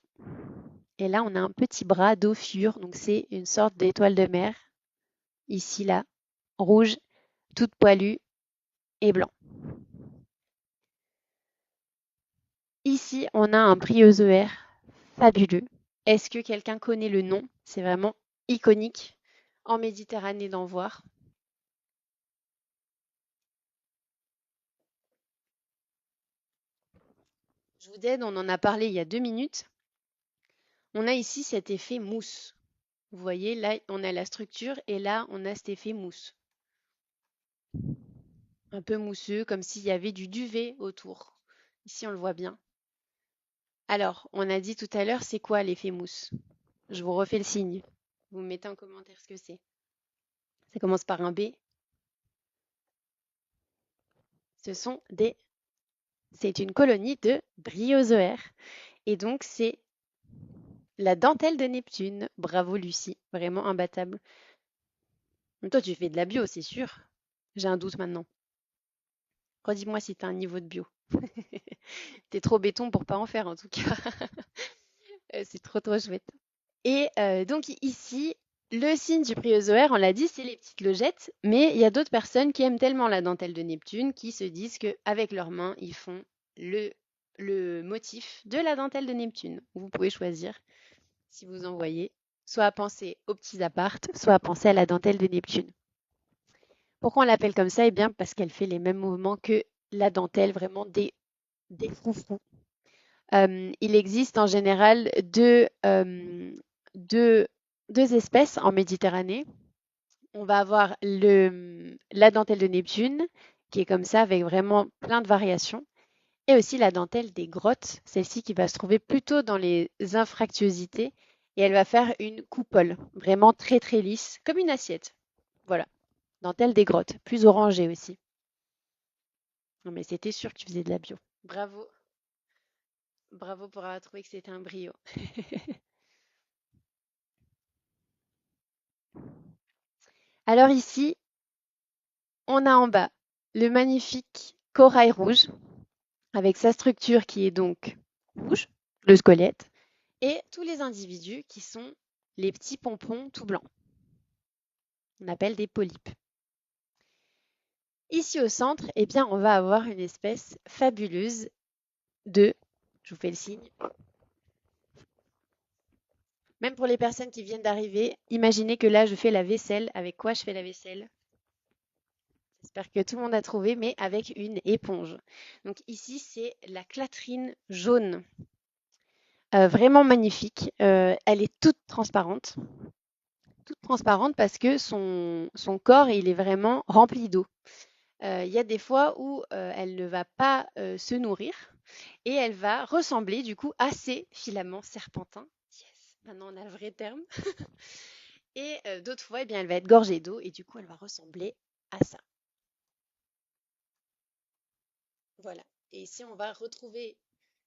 Et là, on a un petit bras d'ophure, donc c'est une sorte d'étoile de mer, ici, là, rouge, toute poilue et blanc. Ici, on a un bryozoaire fabuleux. Est-ce que quelqu'un connaît le nom? C'est vraiment iconique en Méditerranée d'en voir. Je vous aide, on en a parlé il y a 2 minutes. On a ici cet effet mousse. Vous voyez, là, on a la structure et là, on a cet effet mousse. Un peu mousseux, comme s'il y avait du duvet autour. Ici, on le voit bien. Alors, on a dit tout à l'heure, c'est quoi l'effet mousse? Je vous refais le signe. Vous me mettez en commentaire ce que c'est. Ça commence par un B. Ce sont des... C'est une colonie de bryozoaires. Et donc, c'est la dentelle de Neptune. Bravo, Lucie. Vraiment imbattable. Mais toi, tu fais de la bio, c'est sûr. J'ai un doute maintenant. Redis-moi si tu as un niveau de bio. T'es trop béton pour pas en faire, en tout cas. C'est trop, trop chouette. Et donc ici, le signe du bryozoaire, on l'a dit, c'est les petites logettes, mais il y a d'autres personnes qui aiment tellement la dentelle de Neptune qui se disent qu'avec leurs mains, ils font le, le motif de la dentelle de Neptune. Vous pouvez choisir si vous en voyez, soit à penser aux petits appartes, soit à penser à la dentelle de Neptune. Pourquoi on l'appelle comme ça? Eh bien, parce qu'elle fait les mêmes mouvements que la dentelle, vraiment des froufrous. Il existe en général deux, deux espèces en Méditerranée. On va avoir la dentelle de Neptune, qui est comme ça, avec vraiment plein de variations, et aussi la dentelle des grottes, celle-ci qui va se trouver plutôt dans les infractuosités, et elle va faire une coupole, vraiment très très lisse, comme une assiette. Voilà. Dentelle des grottes, plus orangée aussi. Non mais c'était sûr que tu faisais de la bio. Bravo, bravo pour avoir trouvé que c'était un brio. Alors ici, on a en bas le magnifique corail rouge avec sa structure qui est donc rouge, le squelette, et tous les individus qui sont les petits pompons tout blancs. On appelle des polypes. Ici au centre, eh bien, on va avoir une espèce fabuleuse de, je vous fais le signe, même pour les personnes qui viennent d'arriver, imaginez que là, je fais la vaisselle. Avec quoi je fais la vaisselle? J'espère que tout le monde a trouvé, mais avec une éponge. Donc ici, c'est la clatrine jaune. Vraiment magnifique. Elle est toute transparente parce que son corps, il est vraiment rempli d'eau. Il y a des fois où elle ne va pas se nourrir et elle va ressembler du coup à ces filaments serpentins. Yes, maintenant on a le vrai terme. Et d'autres fois, eh bien, elle va être gorgée d'eau et du coup, elle va ressembler à ça. Voilà. Et ici, on va retrouver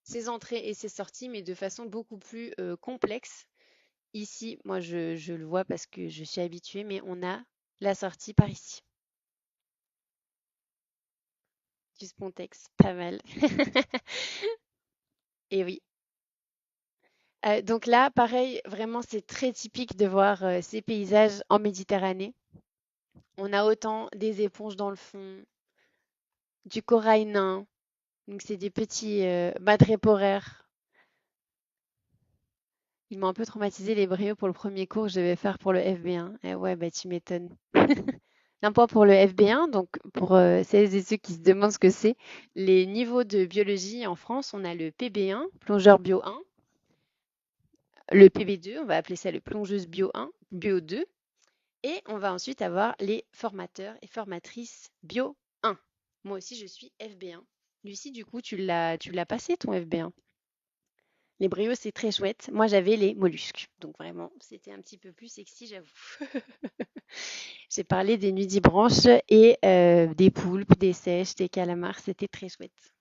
ses entrées et ses sorties, mais de façon beaucoup plus complexe. Ici, moi, je le vois parce que je suis habituée, mais on a la sortie par ici. Du spontex, pas mal. Et oui. Donc là, pareil, vraiment, c'est très typique de voir ces paysages en Méditerranée. On a autant des éponges dans le fond, du corail nain, donc c'est des petits madréporaires. Ils m'ont un peu traumatisé les bréaux pour le premier cours que je devais faire pour le FB1. Eh ouais, bah tu m'étonnes. Un point pour le FB1, donc pour celles et ceux qui se demandent ce que c'est, les niveaux de biologie en France, on a le PB1, plongeur bio 1, le PB2, on va appeler ça le plongeuse bio 1, bio 2, et on va ensuite avoir les formateurs et formatrices bio 1. Moi aussi, je suis FB1. Lucie, du coup, tu l'as passé ton FB1. Les bréaux, c'est très chouette. Moi, j'avais les mollusques. Donc vraiment, c'était un petit peu plus sexy, j'avoue. J'ai parlé des nudibranches et des poulpes, des seiches, des calamars. C'était très chouette.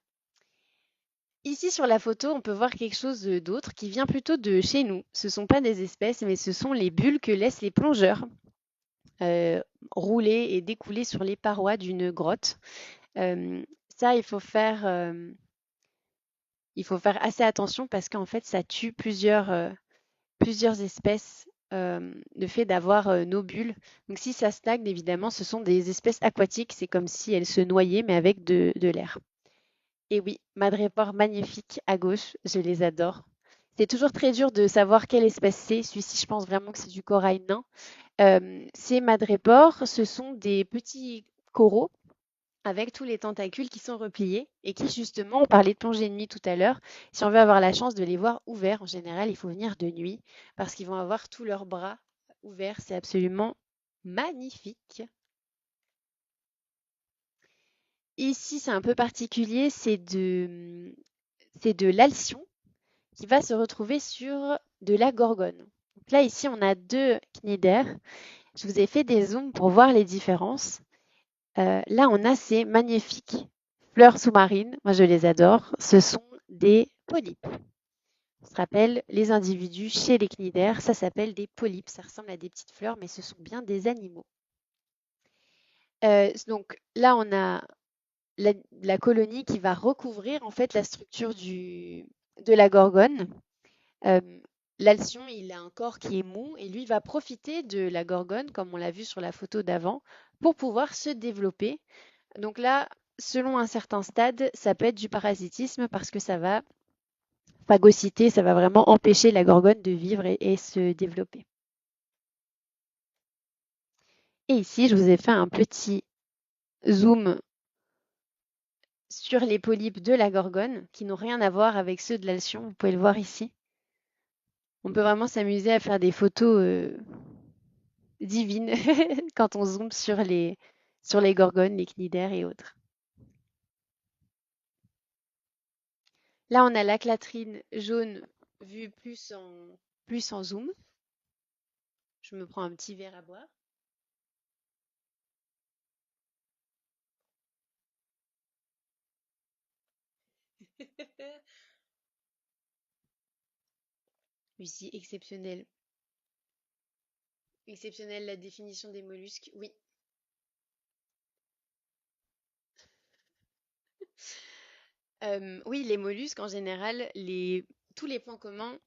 Ici, sur la photo, on peut voir quelque chose d'autre qui vient plutôt de chez nous. Ce ne sont pas des espèces, mais ce sont les bulles que laissent les plongeurs euh, rouler et découler sur les parois d'une grotte. Ça, il faut faire assez attention parce qu'en fait, ça tue plusieurs espèces, le fait d'avoir nos bulles. Donc si ça stagne, évidemment, ce sont des espèces aquatiques. C'est comme si elles se noyaient, mais avec de l'air. Et oui, madrépores magnifiques à gauche, je les adore. C'est toujours très dur de savoir quelle espèce c'est. Celui-ci, je pense vraiment que c'est du corail nain. Ces madrépores, ce sont des petits coraux avec tous les tentacules qui sont repliés et qui justement, on parlait de plongée de nuit tout à l'heure, si on veut avoir la chance de les voir ouverts, en général, il faut venir de nuit parce qu'ils vont avoir tous leurs bras ouverts. C'est absolument magnifique. Ici, c'est un peu particulier, c'est de l'alcyon qui va se retrouver sur de la gorgone. Donc là, ici, on a deux cnidaires. Je vous ai fait des zooms pour voir les différences. Là, on a ces magnifiques fleurs sous-marines. Moi, je les adore. Ce sont des polypes. On se rappelle, les individus chez les cnidaires, ça s'appelle des polypes. Ça ressemble à des petites fleurs, mais ce sont bien des animaux. Donc là, on a la colonie qui va recouvrir en fait la structure de la gorgone. Euh, L'alcyon, il a un corps qui est mou et lui va profiter de la gorgone, comme on l'a vu sur la photo d'avant, pour pouvoir se développer. Donc là, selon un certain stade, ça peut être du parasitisme parce que ça va phagocyter, ça va vraiment empêcher la gorgone de vivre et se développer. Et ici, je vous ai fait un petit zoom sur les polypes de la gorgone qui n'ont rien à voir avec ceux de l'alcyon. Vous pouvez le voir ici. On peut vraiment s'amuser à faire des photos divines quand on zoome sur les gorgones, les cnidaires et autres. Là, on a la clatrine jaune vue plus en zoom. Je me prends un petit verre à boire. Ici, exceptionnel. Exceptionnel, la définition des mollusques. Oui. Oui, les mollusques, en général, tous les points communs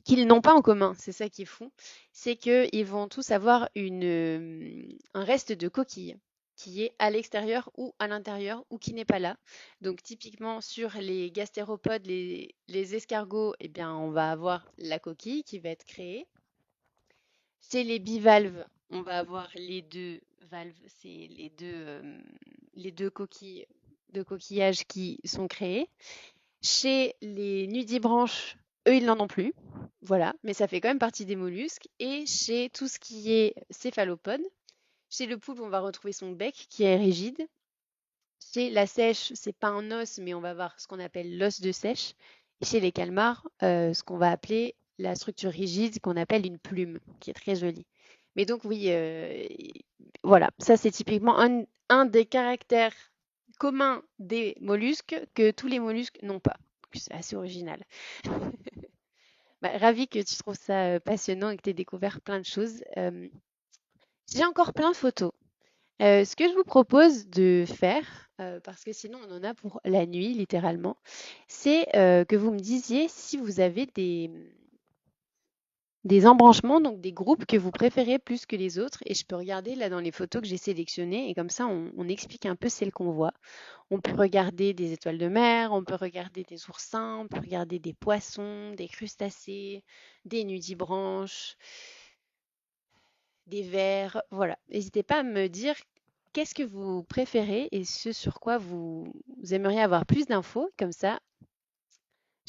qu'ils n'ont pas en commun, c'est ça qui est fou, c'est qu'ils vont tous avoir un reste de coquille qui est à l'extérieur ou à l'intérieur ou qui n'est pas là. Donc typiquement sur les gastéropodes, les escargots, eh bien, on va avoir la coquille qui va être créée. Chez les bivalves, on va avoir les deux valves, c'est les deux coquilles de coquillages qui sont créées. Chez les nudibranches, eux, ils n'en ont plus. Voilà, mais ça fait quand même partie des mollusques. Et chez tout ce qui est céphalopode, chez le poulpe, on va retrouver son bec qui est rigide. Chez la sèche, c'est pas un os, mais on va avoir ce qu'on appelle l'os de sèche. Et chez les calmars, ce qu'on va appeler la structure rigide, qu'on appelle une plume, qui est très jolie. Mais donc oui, voilà, ça c'est typiquement un des caractères communs des mollusques que tous les mollusques n'ont pas. C'est assez original. Bah, ravi que tu trouves ça passionnant et que tu aies découvert plein de choses. J'ai encore plein de photos. Ce que je vous propose de faire, parce que sinon on en a pour la nuit littéralement, c'est que vous me disiez si vous avez des embranchements, donc des groupes que vous préférez plus que les autres. Et je peux regarder là dans les photos que j'ai sélectionnées et comme ça on explique un peu celles qu'on voit. On peut regarder des étoiles de mer, on peut regarder des oursins, on peut regarder des poissons, des crustacés, des nudibranches, des vers. Voilà. N'hésitez pas à me dire qu'est-ce que vous préférez et ce sur quoi vous aimeriez avoir plus d'infos. Comme ça,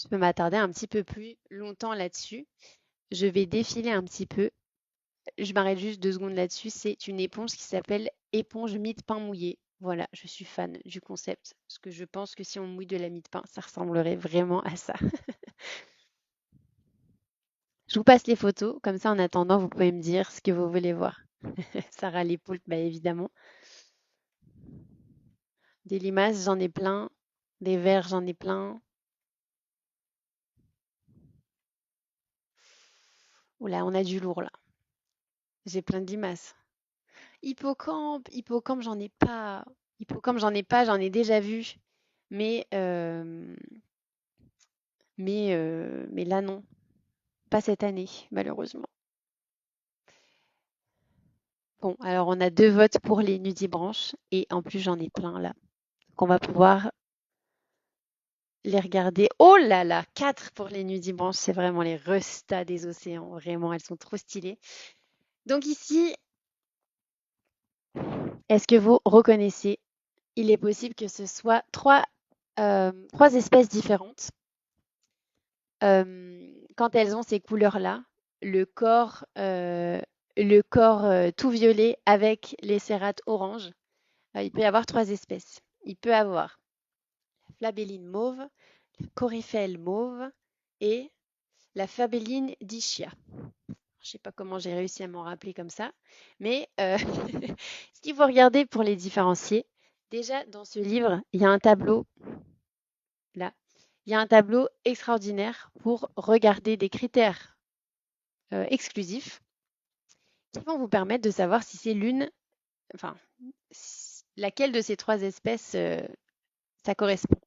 je peux m'attarder un petit peu plus longtemps là-dessus. Je vais défiler un petit peu. Je m'arrête juste 2 secondes là-dessus. C'est une éponge qui s'appelle éponge mie de pain mouillé. Voilà, je suis fan du concept parce que je pense que si on mouille de la mie de pain, ça ressemblerait vraiment à ça. Je vous passe les photos, comme ça en attendant, vous pouvez me dire ce que vous voulez voir. Sarah les poulpes, bah évidemment. Des limaces, j'en ai plein. Des vers, j'en ai plein. Oula, on a du lourd là. J'ai plein de limaces. Hippocampe, j'en ai pas. Hippocampe, j'en ai pas, j'en ai déjà vu. Mais, euh, mais là, non. Pas cette année, malheureusement. Bon, alors on a 2 votes pour les nudibranches et en plus j'en ai plein là qu'on va pouvoir les regarder. Oh là là, 4 pour les nudibranches, c'est vraiment les restats des océans, vraiment, elles sont trop stylées. Donc ici, est-ce que vous reconnaissez? Il est possible que ce soit trois espèces différentes. Quand elles ont ces couleurs-là, le corps, euh, le corps tout violet avec les cérates orange, il peut y avoir 3 espèces. Il peut y avoir la flabelline mauve, la coryphèle mauve et la fabelline d'ischia. Je ne sais pas comment j'ai réussi à m'en rappeler comme ça, mais ce qu'il faut regarder pour les différencier, déjà dans ce livre, il y a un tableau là, il y a un tableau extraordinaire pour regarder des critères exclusifs qui vont vous permettre de savoir si c'est enfin, laquelle de ces 3 espèces ça correspond.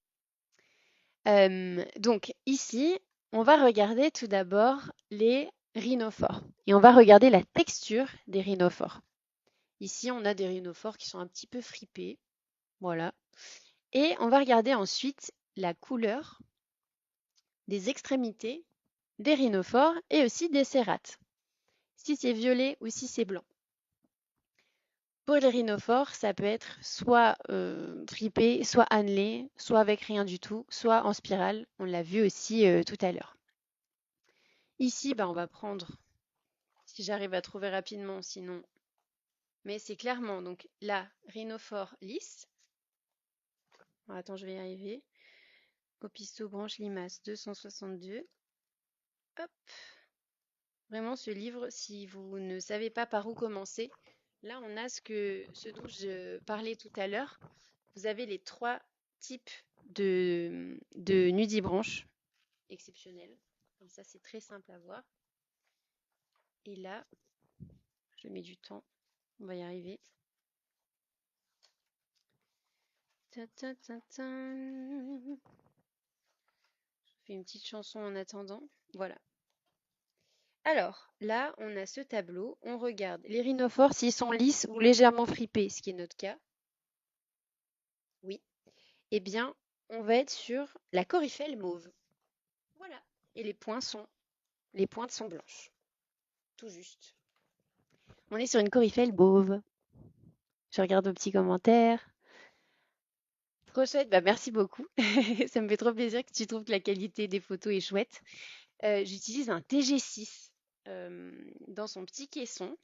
Donc ici, on va regarder tout d'abord les rhinophores et on va regarder la texture des rhinophores. Ici, on a des rhinophores qui sont un petit peu fripés, voilà. Et on va regarder ensuite la couleur des extrémités des rhinophores et aussi des cérates, si c'est violet ou si c'est blanc. Pour les rhinophores, ça peut être soit fripé, soit annelé, soit avec rien du tout, soit en spirale. On l'a vu aussi tout à l'heure. Ici, on va prendre, si j'arrive à trouver rapidement, sinon, mais c'est clairement donc la rhinophore lisse. Attends, je vais y arriver. Opisto branche limace 262. Hop. Vraiment, ce livre, si vous ne savez pas par où commencer, là, on a ce dont je parlais tout à l'heure. Vous avez les 3 type de nudibranche exceptionnel. Comme ça, c'est très simple à voir. Et là, je mets du temps. On va y arriver. Ta, ta, ta, ta. Je fais une petite chanson en attendant. Voilà. Alors, là, on a ce tableau. On regarde les rhinophores s'ils sont lisses ou légèrement fripés, ce qui est notre cas. Oui. Eh bien, on va être sur la coryphèle mauve. Voilà. Et les pointes sont blanches. Tout juste. On est sur une coryphèle mauve. Je regarde vos petits commentaires. Trop chouette, bah merci beaucoup. Ça me fait trop plaisir que tu trouves que la qualité des photos est chouette. J'utilise un TG6 dans son petit caisson.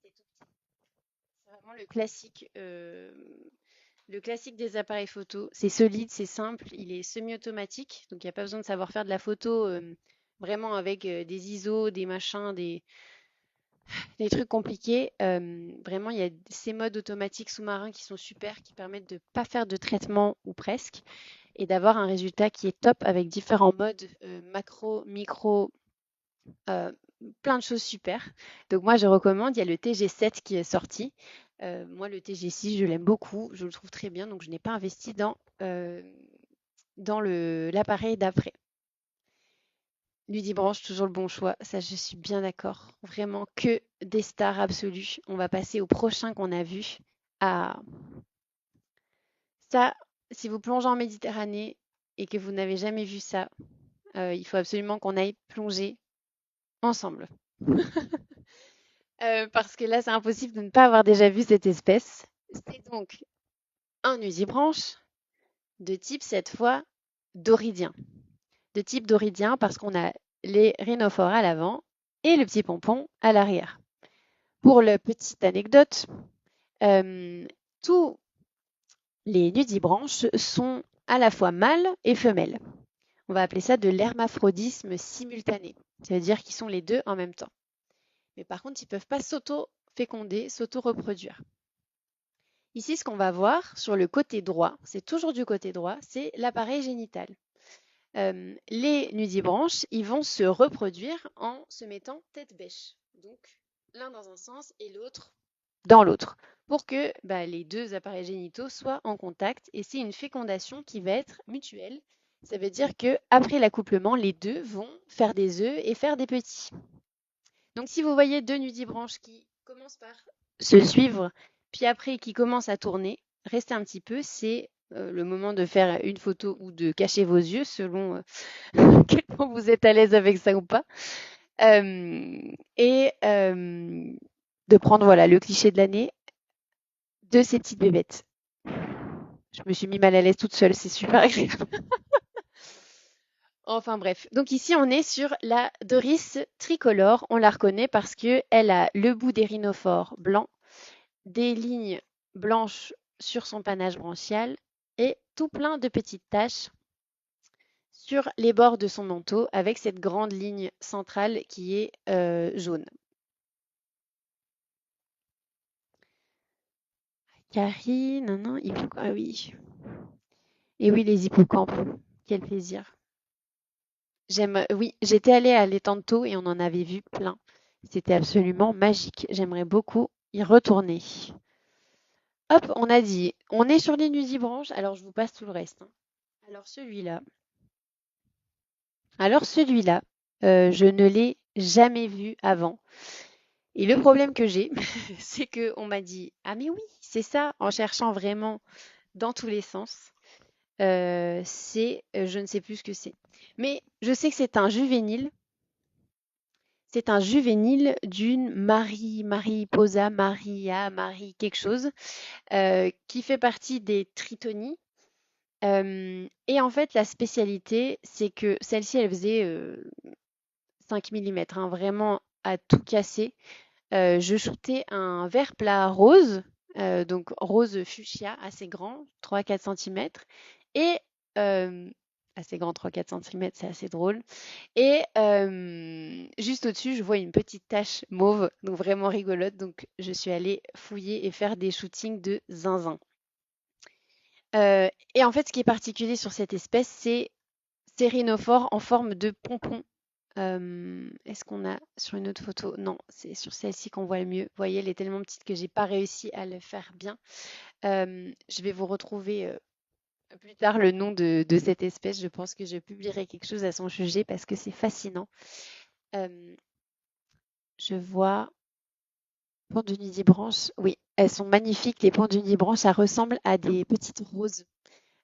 C'est vraiment le classique des appareils photo. C'est solide, c'est simple, il est semi-automatique, donc il n'y a pas besoin de savoir faire de la photo vraiment avec des ISO, des machins, des trucs compliqués. Vraiment, il y a ces modes automatiques sous-marins qui sont super, qui permettent de ne pas faire de traitement ou presque, et d'avoir un résultat qui est top avec différents modes macro, micro, euh, plein de choses super. Donc moi, je recommande, il y a le TG7 qui est sorti. Moi, le TG6, je l'aime beaucoup, je le trouve très bien, donc je n'ai pas investi dans l'appareil d'après. Ludibranche, toujours le bon choix, ça je suis bien d'accord. Vraiment que des stars absolues. On va passer au prochain qu'on a vu. Ah, ça, si vous plongez en Méditerranée et que vous n'avez jamais vu ça, il faut absolument qu'on aille plonger ensemble. Parce que là, c'est impossible de ne pas avoir déjà vu cette espèce. C'est donc un nudibranche de type, cette fois, doridien. De type doridien parce qu'on a les rhinophores à l'avant et le petit pompon à l'arrière. Pour la petite anecdote, tous les nudibranches sont à la fois mâles et femelles. On va appeler ça de l'hermaphrodisme simultané. Ça veut dire qu'ils sont les deux en même temps. Mais par contre, ils ne peuvent pas s'auto-féconder, s'auto-reproduire. Ici, ce qu'on va voir sur le côté droit, c'est toujours du côté droit, c'est l'appareil génital. Les nudibranches, ils vont se reproduire en se mettant tête bêche. Donc, l'un dans un sens et l'autre dans l'autre, pour que les deux appareils génitaux soient en contact. Et c'est une fécondation qui va être mutuelle. Ça veut dire que après l'accouplement, les deux vont faire des œufs et faire des petits. Donc, si vous voyez deux nudibranches qui commencent par se suivre, puis après qui commencent à tourner, restez un petit peu, c'est le moment de faire une photo ou de cacher vos yeux selon quel point vous êtes à l'aise avec ça ou pas. Et de prendre voilà, le cliché de l'année de ces petites bébêtes. Je me suis mis mal à l'aise toute seule, c'est super agréable. Enfin bref, donc ici on est sur la Doris tricolore. On la reconnaît parce qu'elle a le bout des rhinophores blancs, des lignes blanches sur son panache branchial et tout plein de petites taches sur les bords de son manteau avec cette grande ligne centrale qui est jaune. Carrie, non, ah oui. Et oui, les hippocampes, quel plaisir. Oui, j'étais allée à l'étang de Thau et on en avait vu plein. C'était absolument magique. J'aimerais beaucoup y retourner. Hop, on a dit, on est sur les nudibranches, alors je vous passe tout le reste, hein. Alors celui-là, je ne l'ai jamais vu avant. Et le problème que j'ai, c'est qu'on m'a dit, ah mais oui, c'est ça, en cherchant vraiment dans tous les sens. Je ne sais plus ce que c'est. Mais je sais que c'est un juvénile. C'est un juvénile d'une Mariposa, Marie quelque chose, qui fait partie des tritonies. Et en fait, la spécialité, c'est que celle-ci, elle faisait 5 mm, hein, vraiment à tout casser. Je shootais un vert plat rose, donc rose fuchsia, assez grand, 3-4 cm. Et assez grand, 3-4 cm, c'est assez drôle. Et juste au-dessus, je vois une petite tache mauve, donc vraiment rigolote. Donc je suis allée fouiller et faire des shootings de zinzin. Et en fait, ce qui est particulier sur cette espèce, c'est ces rhinophores en forme de pompon. Est-ce qu'on a sur une autre photo? Non, c'est sur celle-ci qu'on voit le mieux. Vous voyez, elle est tellement petite que j'ai pas réussi à le faire bien. Je vais vous retrouver plus tard le nom de cette espèce. Je pense que je publierai quelque chose à son sujet parce que c'est fascinant. Euh, je vois pont du nudibranche. Oui, elles sont magnifiques. Les ponts du nudibranche, ça ressemble à des petites roses.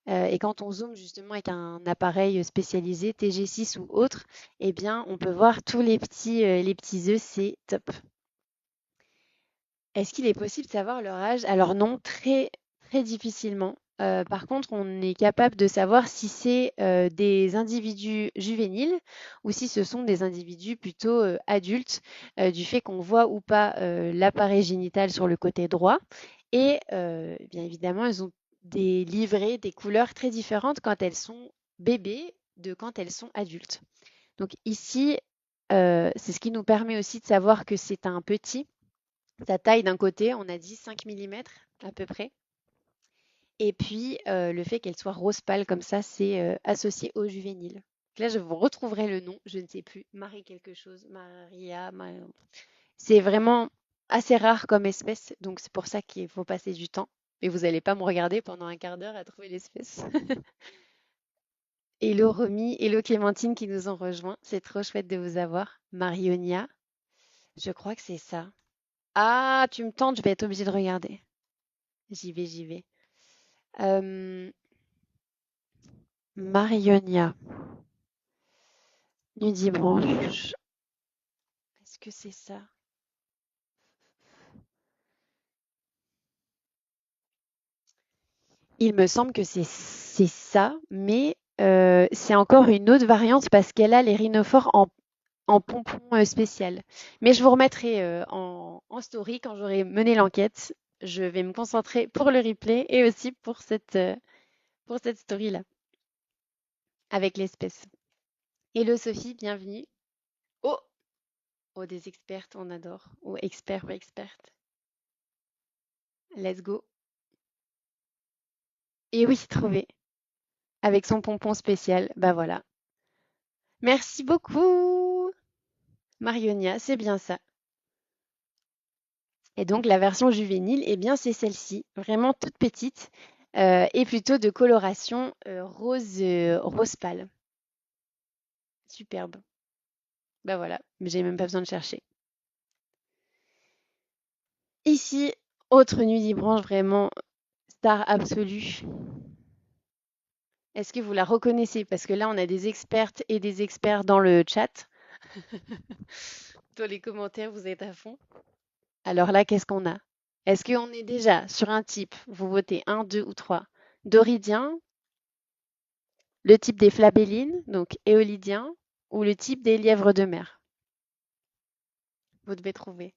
Et quand on zoome justement avec un appareil spécialisé, TG6 ou autre, eh bien, on peut voir tous les petits œufs. C'est top. Est-ce qu'il est possible de savoir leur âge? Alors non, très, très difficilement. Par contre, on est capable de savoir si c'est des individus juvéniles ou si ce sont des individus plutôt adultes, du fait qu'on voit ou pas l'appareil génital sur le côté droit. Et bien évidemment, elles ont des livrées, des couleurs très différentes quand elles sont bébés de quand elles sont adultes. Donc ici, c'est ce qui nous permet aussi de savoir que c'est un petit. Sa taille d'un côté, on a dit 5 millimètres à peu près. Et puis le fait qu'elle soit rose pâle comme ça, c'est associé au juvénile. Donc là, je vous retrouverai le nom, je ne sais plus, Marie quelque chose, Maria. C'est vraiment assez rare comme espèce, donc c'est pour ça qu'il faut passer du temps. Et vous n'allez pas me regarder pendant un quart d'heure à trouver l'espèce. Hello Romy, hello Clémentine qui nous ont rejoints. C'est trop chouette de vous avoir. Marionia, je crois que c'est ça. Ah, tu me tentes, je vais être obligée de regarder. J'y vais, j'y vais. Euh, Marionnia, nudibranche. Est-ce que c'est ça? Il me semble que c'est ça, mais c'est encore une autre variante parce qu'elle a les rhinophores en pompon spécial. Mais je vous remettrai en story quand j'aurai mené l'enquête. Je vais me concentrer pour le replay et aussi pour cette story-là avec l'espèce. Hello Sophie, bienvenue. Oh, oh des expertes, on adore. Oh, expert ou experte. Let's go. Et oui, trouvé. Avec son pompon spécial. Bah voilà. Merci beaucoup, Marionia, c'est bien ça. Et donc la version juvénile, eh bien c'est celle-ci, vraiment toute petite et plutôt de coloration rose pâle. Superbe. Bah voilà, mais j'ai même pas besoin de chercher. Ici, autre nudibranche vraiment star absolue. Est-ce que vous la reconnaissez? Parce que là, on a des expertes et des experts dans le chat. Dans les commentaires, vous êtes à fond. Alors là, qu'est-ce qu'on a? Est-ce qu'on est déjà sur un type, vous votez un, 2 ou 3, doridien, le type des flabellines, donc éolidien, ou le type des lièvres de mer? Vous devez trouver.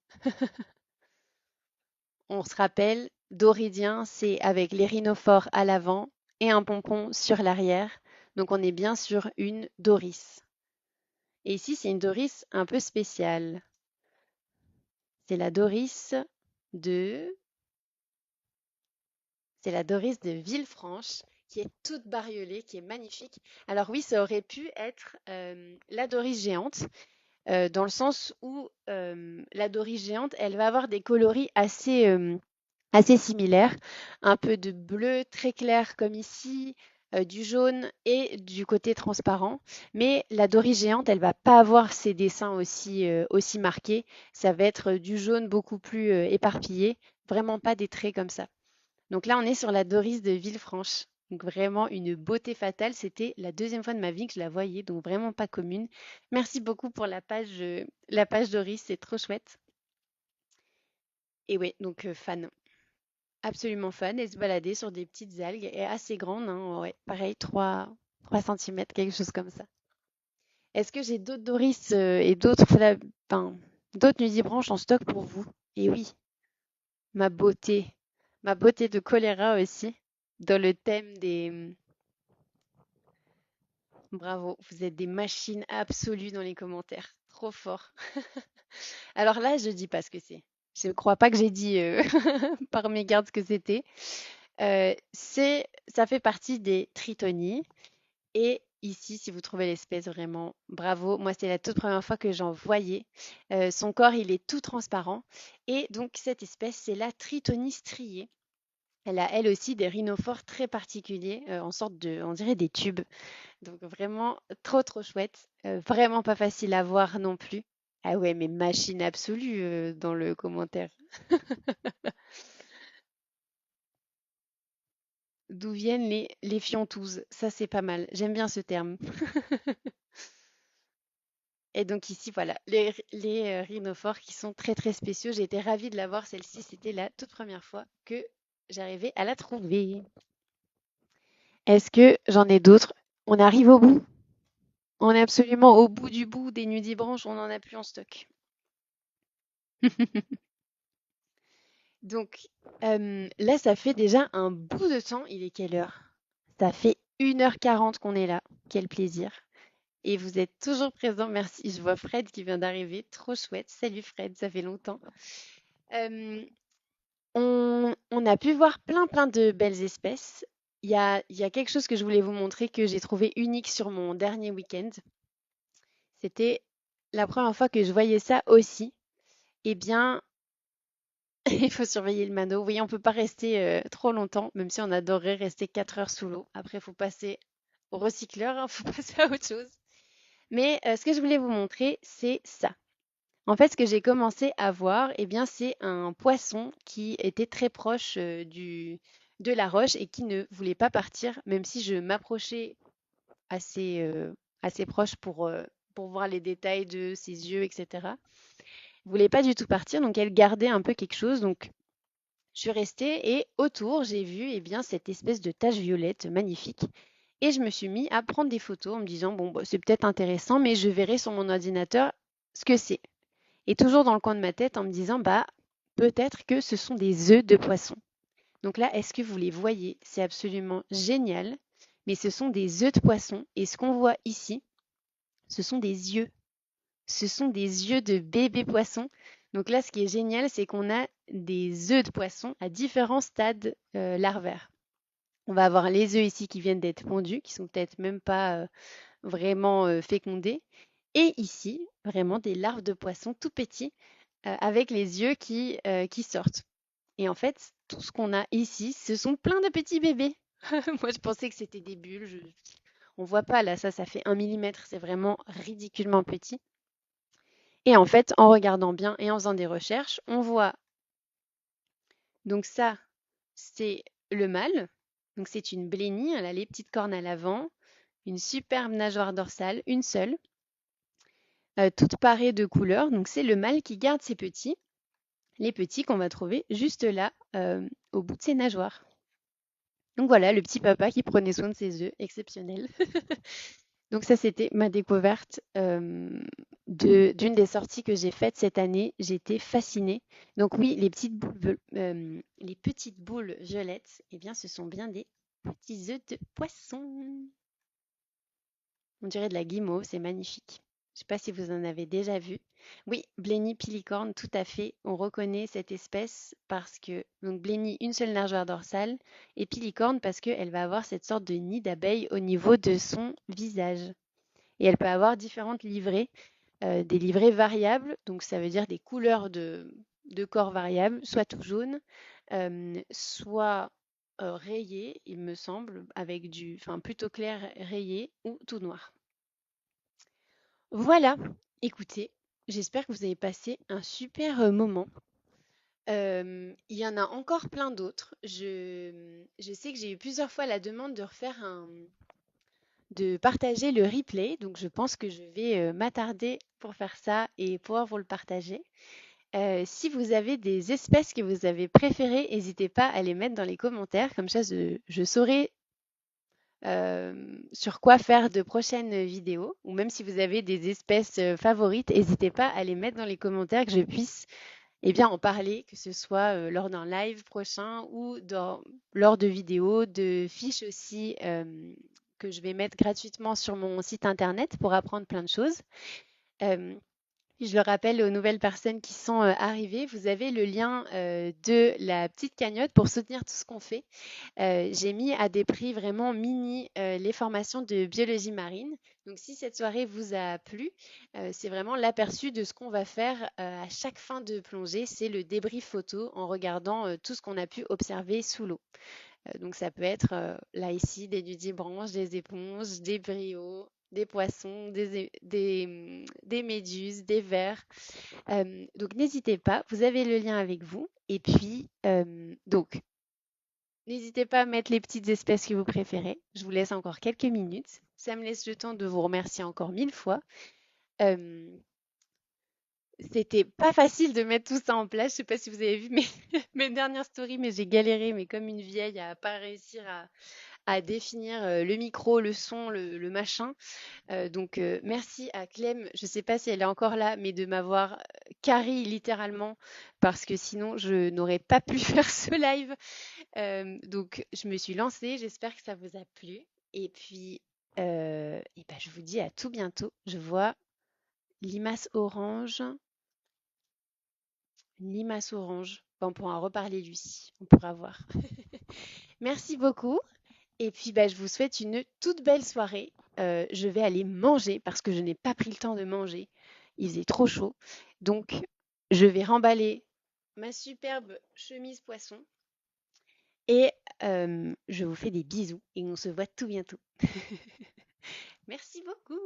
On se rappelle, doridien, c'est avec les rhinophores à l'avant et un pompon sur l'arrière. Donc on est bien sur une doris. Et ici, c'est une doris un peu spéciale. C'est la doris de C'est la Doris de Villefranche qui est toute bariolée, qui est magnifique. Alors oui, ça aurait pu être la Doris géante, dans le sens où la Doris géante, elle va avoir des coloris assez similaires, un peu de bleu très clair comme ici, du jaune et du côté transparent. Mais la Doris géante, elle va pas avoir ces dessins aussi marqués. Ça va être du jaune beaucoup plus éparpillé, vraiment pas des traits comme ça. Donc là, on est sur la Doris de Villefranche. Donc vraiment une beauté fatale. C'était la deuxième fois de ma vie que je la voyais, donc vraiment pas commune. Merci beaucoup pour la page Doris, c'est trop chouette. Et oui, donc fan, absolument fan. Et se balader sur des petites algues et assez grandes, hein, ouais, pareil, 3 cm, quelque chose comme ça. Est-ce que j'ai d'autres Doris et enfin, d'autres nudibranches en stock pour vous? Et oui, ma beauté, ma beauté de choléra aussi, dans le thème des, bravo, vous êtes des machines absolues dans les commentaires. Trop fort. Alors là, je dis pas ce que c'est. Je ne crois pas que j'ai dit par mégarde ce que c'était. Ça fait partie des tritonies. Et ici, si vous trouvez l'espèce, vraiment, bravo. Moi, c'est la toute première fois que j'en voyais. Son corps, il est tout transparent. Et donc, cette espèce, c'est la Tritonie striée. Elle a, elle aussi, des rhinophores très particuliers, en sorte de, on dirait des tubes. Donc, vraiment, trop, trop chouette. Vraiment pas facile à voir non plus. Ah ouais, mais machine absolue dans le commentaire. D'où viennent les fiontouses? Ça, c'est pas mal. J'aime bien ce terme. Et donc ici, voilà, les rhinophores qui sont très très spéciaux. J'ai été ravie de la voir, celle-ci. C'était la toute première fois que j'arrivais à la trouver. Est-ce que j'en ai d'autres? On arrive au bout. On est absolument au bout du bout des nudibranches. On n'en a plus en stock. Donc là, ça fait déjà un bout de temps. Il est quelle heure? Ça fait 1h40 qu'on est là. Quel plaisir. Et vous êtes toujours présent. Merci. Je vois Fred qui vient d'arriver. Trop chouette. Salut Fred, ça fait longtemps. Euh, on a pu voir plein plein de belles espèces. Il y a quelque chose que je voulais vous montrer que j'ai trouvé unique sur mon dernier week-end. C'était la première fois que je voyais ça aussi. Eh bien, il faut surveiller le mano. Oui, on peut pas rester trop longtemps, même si on adorerait rester 4 heures sous l'eau. Après, il faut passer au recycleur, il faut passer à autre chose. Mais ce que je voulais vous montrer, c'est ça. En fait, ce que j'ai commencé à voir, eh bien, c'est un poisson qui était très proche de la roche et qui ne voulait pas partir, même si je m'approchais assez, assez proche pour voir les détails de ses yeux, etc. Elle voulait pas du tout partir, donc elle gardait un peu quelque chose. Donc, je suis restée et autour, j'ai vu eh bien, cette espèce de tache violette magnifique. Et je me suis mis à prendre des photos en me disant, bon, bah, c'est peut-être intéressant, mais je verrai sur mon ordinateur ce que c'est. Et toujours dans le coin de ma tête en me disant, bah, peut-être que ce sont des œufs de poisson. Donc là, est-ce que vous les voyez? C'est absolument génial. Mais ce sont des œufs de poisson. Et ce qu'on voit ici, ce sont des yeux. Ce sont des yeux de bébé poisson. Donc là, ce qui est génial, c'est qu'on a des œufs de poisson à différents stades larvaires. On va avoir les œufs ici qui viennent d'être pondus, qui sont peut-être même pas vraiment fécondés. Et ici, vraiment des larves de poisson tout petits avec les yeux qui sortent. Et en fait, tout ce qu'on a ici, ce sont plein de petits bébés. Moi, je pensais que c'était des bulles. On voit pas là, ça fait 1 mm. C'est vraiment ridiculement petit. Et en fait, en regardant bien et en faisant des recherches, on voit, donc ça, c'est le mâle. Donc c'est une blénie, elle a les petites cornes à l'avant, une superbe nageoire dorsale, une seule, toute parée de couleurs. Donc c'est le mâle qui garde ses petits, les petits qu'on va trouver juste là, au bout de ses nageoires. Donc voilà, le petit papa qui prenait soin de ses œufs, exceptionnel. Donc ça, c'était ma découverte d'une des sorties que j'ai faites cette année. J'étais fascinée. Donc oui, les petites boules violettes, eh bien, ce sont bien des petits œufs de poisson. On dirait de la guimauve, c'est magnifique. Je ne sais pas si vous en avez déjà vu. Oui, Blenny pilicorne, tout à fait. On reconnaît cette espèce parce que, donc Blenny, une seule nageoire dorsale, et pilicorne parce qu'elle va avoir cette sorte de nid d'abeille au niveau de son visage. Et elle peut avoir différentes livrées, des livrées variables, donc ça veut dire des couleurs de corps variables, soit tout jaune, soit rayé, il me semble, avec enfin plutôt clair rayé ou tout noir. Voilà, écoutez, j'espère que vous avez passé un super moment. Il y en a encore plein d'autres. Je sais que j'ai eu plusieurs fois la demande de de partager le replay, donc je pense que je vais m'attarder pour faire ça et pouvoir vous le partager. Si vous avez des espèces que vous avez préférées, n'hésitez pas à les mettre dans les commentaires, comme ça je saurai sur quoi faire de prochaines vidéos, ou même si vous avez des espèces favorites, n'hésitez pas à les mettre dans les commentaires que je puisse bien, en parler, que ce soit lors d'un live prochain ou lors de vidéos, de fiches aussi que je vais mettre gratuitement sur mon site internet pour apprendre plein de choses. Euh, Je le rappelle aux nouvelles personnes qui sont arrivées, vous avez le lien de la petite cagnotte pour soutenir tout ce qu'on fait. J'ai mis à des prix vraiment mini les formations de biologie marine. Donc si cette soirée vous a plu, c'est vraiment l'aperçu de ce qu'on va faire à chaque fin de plongée. C'est le débrief photo en regardant tout ce qu'on a pu observer sous l'eau. Donc ça peut être là ici des nudibranches, des éponges, des brios, des poissons, des méduses, des vers. Donc n'hésitez pas, vous avez le lien avec vous. Et puis, donc, n'hésitez pas à mettre les petites espèces que vous préférez. Je vous laisse encore quelques minutes. Ça me laisse le temps de vous remercier encore 1000 fois. Euh, C'était pas facile de mettre tout ça en place. Je sais pas si vous avez vu mes dernières stories, mais j'ai galéré, mais comme une vieille, à pas réussir à définir le micro, le son, le machin. Donc, merci à Clem. Je sais pas si elle est encore là, mais de m'avoir carry littéralement, parce que sinon, je n'aurais pas pu faire ce live. Donc, je me suis lancée. J'espère que ça vous a plu. Et puis, et ben, je vous dis à tout bientôt. Je vois limace orange. Une limace orange. Bon, on pourra en reparler, Lucie. On pourra voir. Merci beaucoup. Et puis, bah, je vous souhaite une toute belle soirée. Je vais aller manger parce que je n'ai pas pris le temps de manger. Il faisait trop chaud. Donc, je vais remballer ma superbe chemise poisson et je vous fais des bisous et on se voit tout bientôt. Merci beaucoup.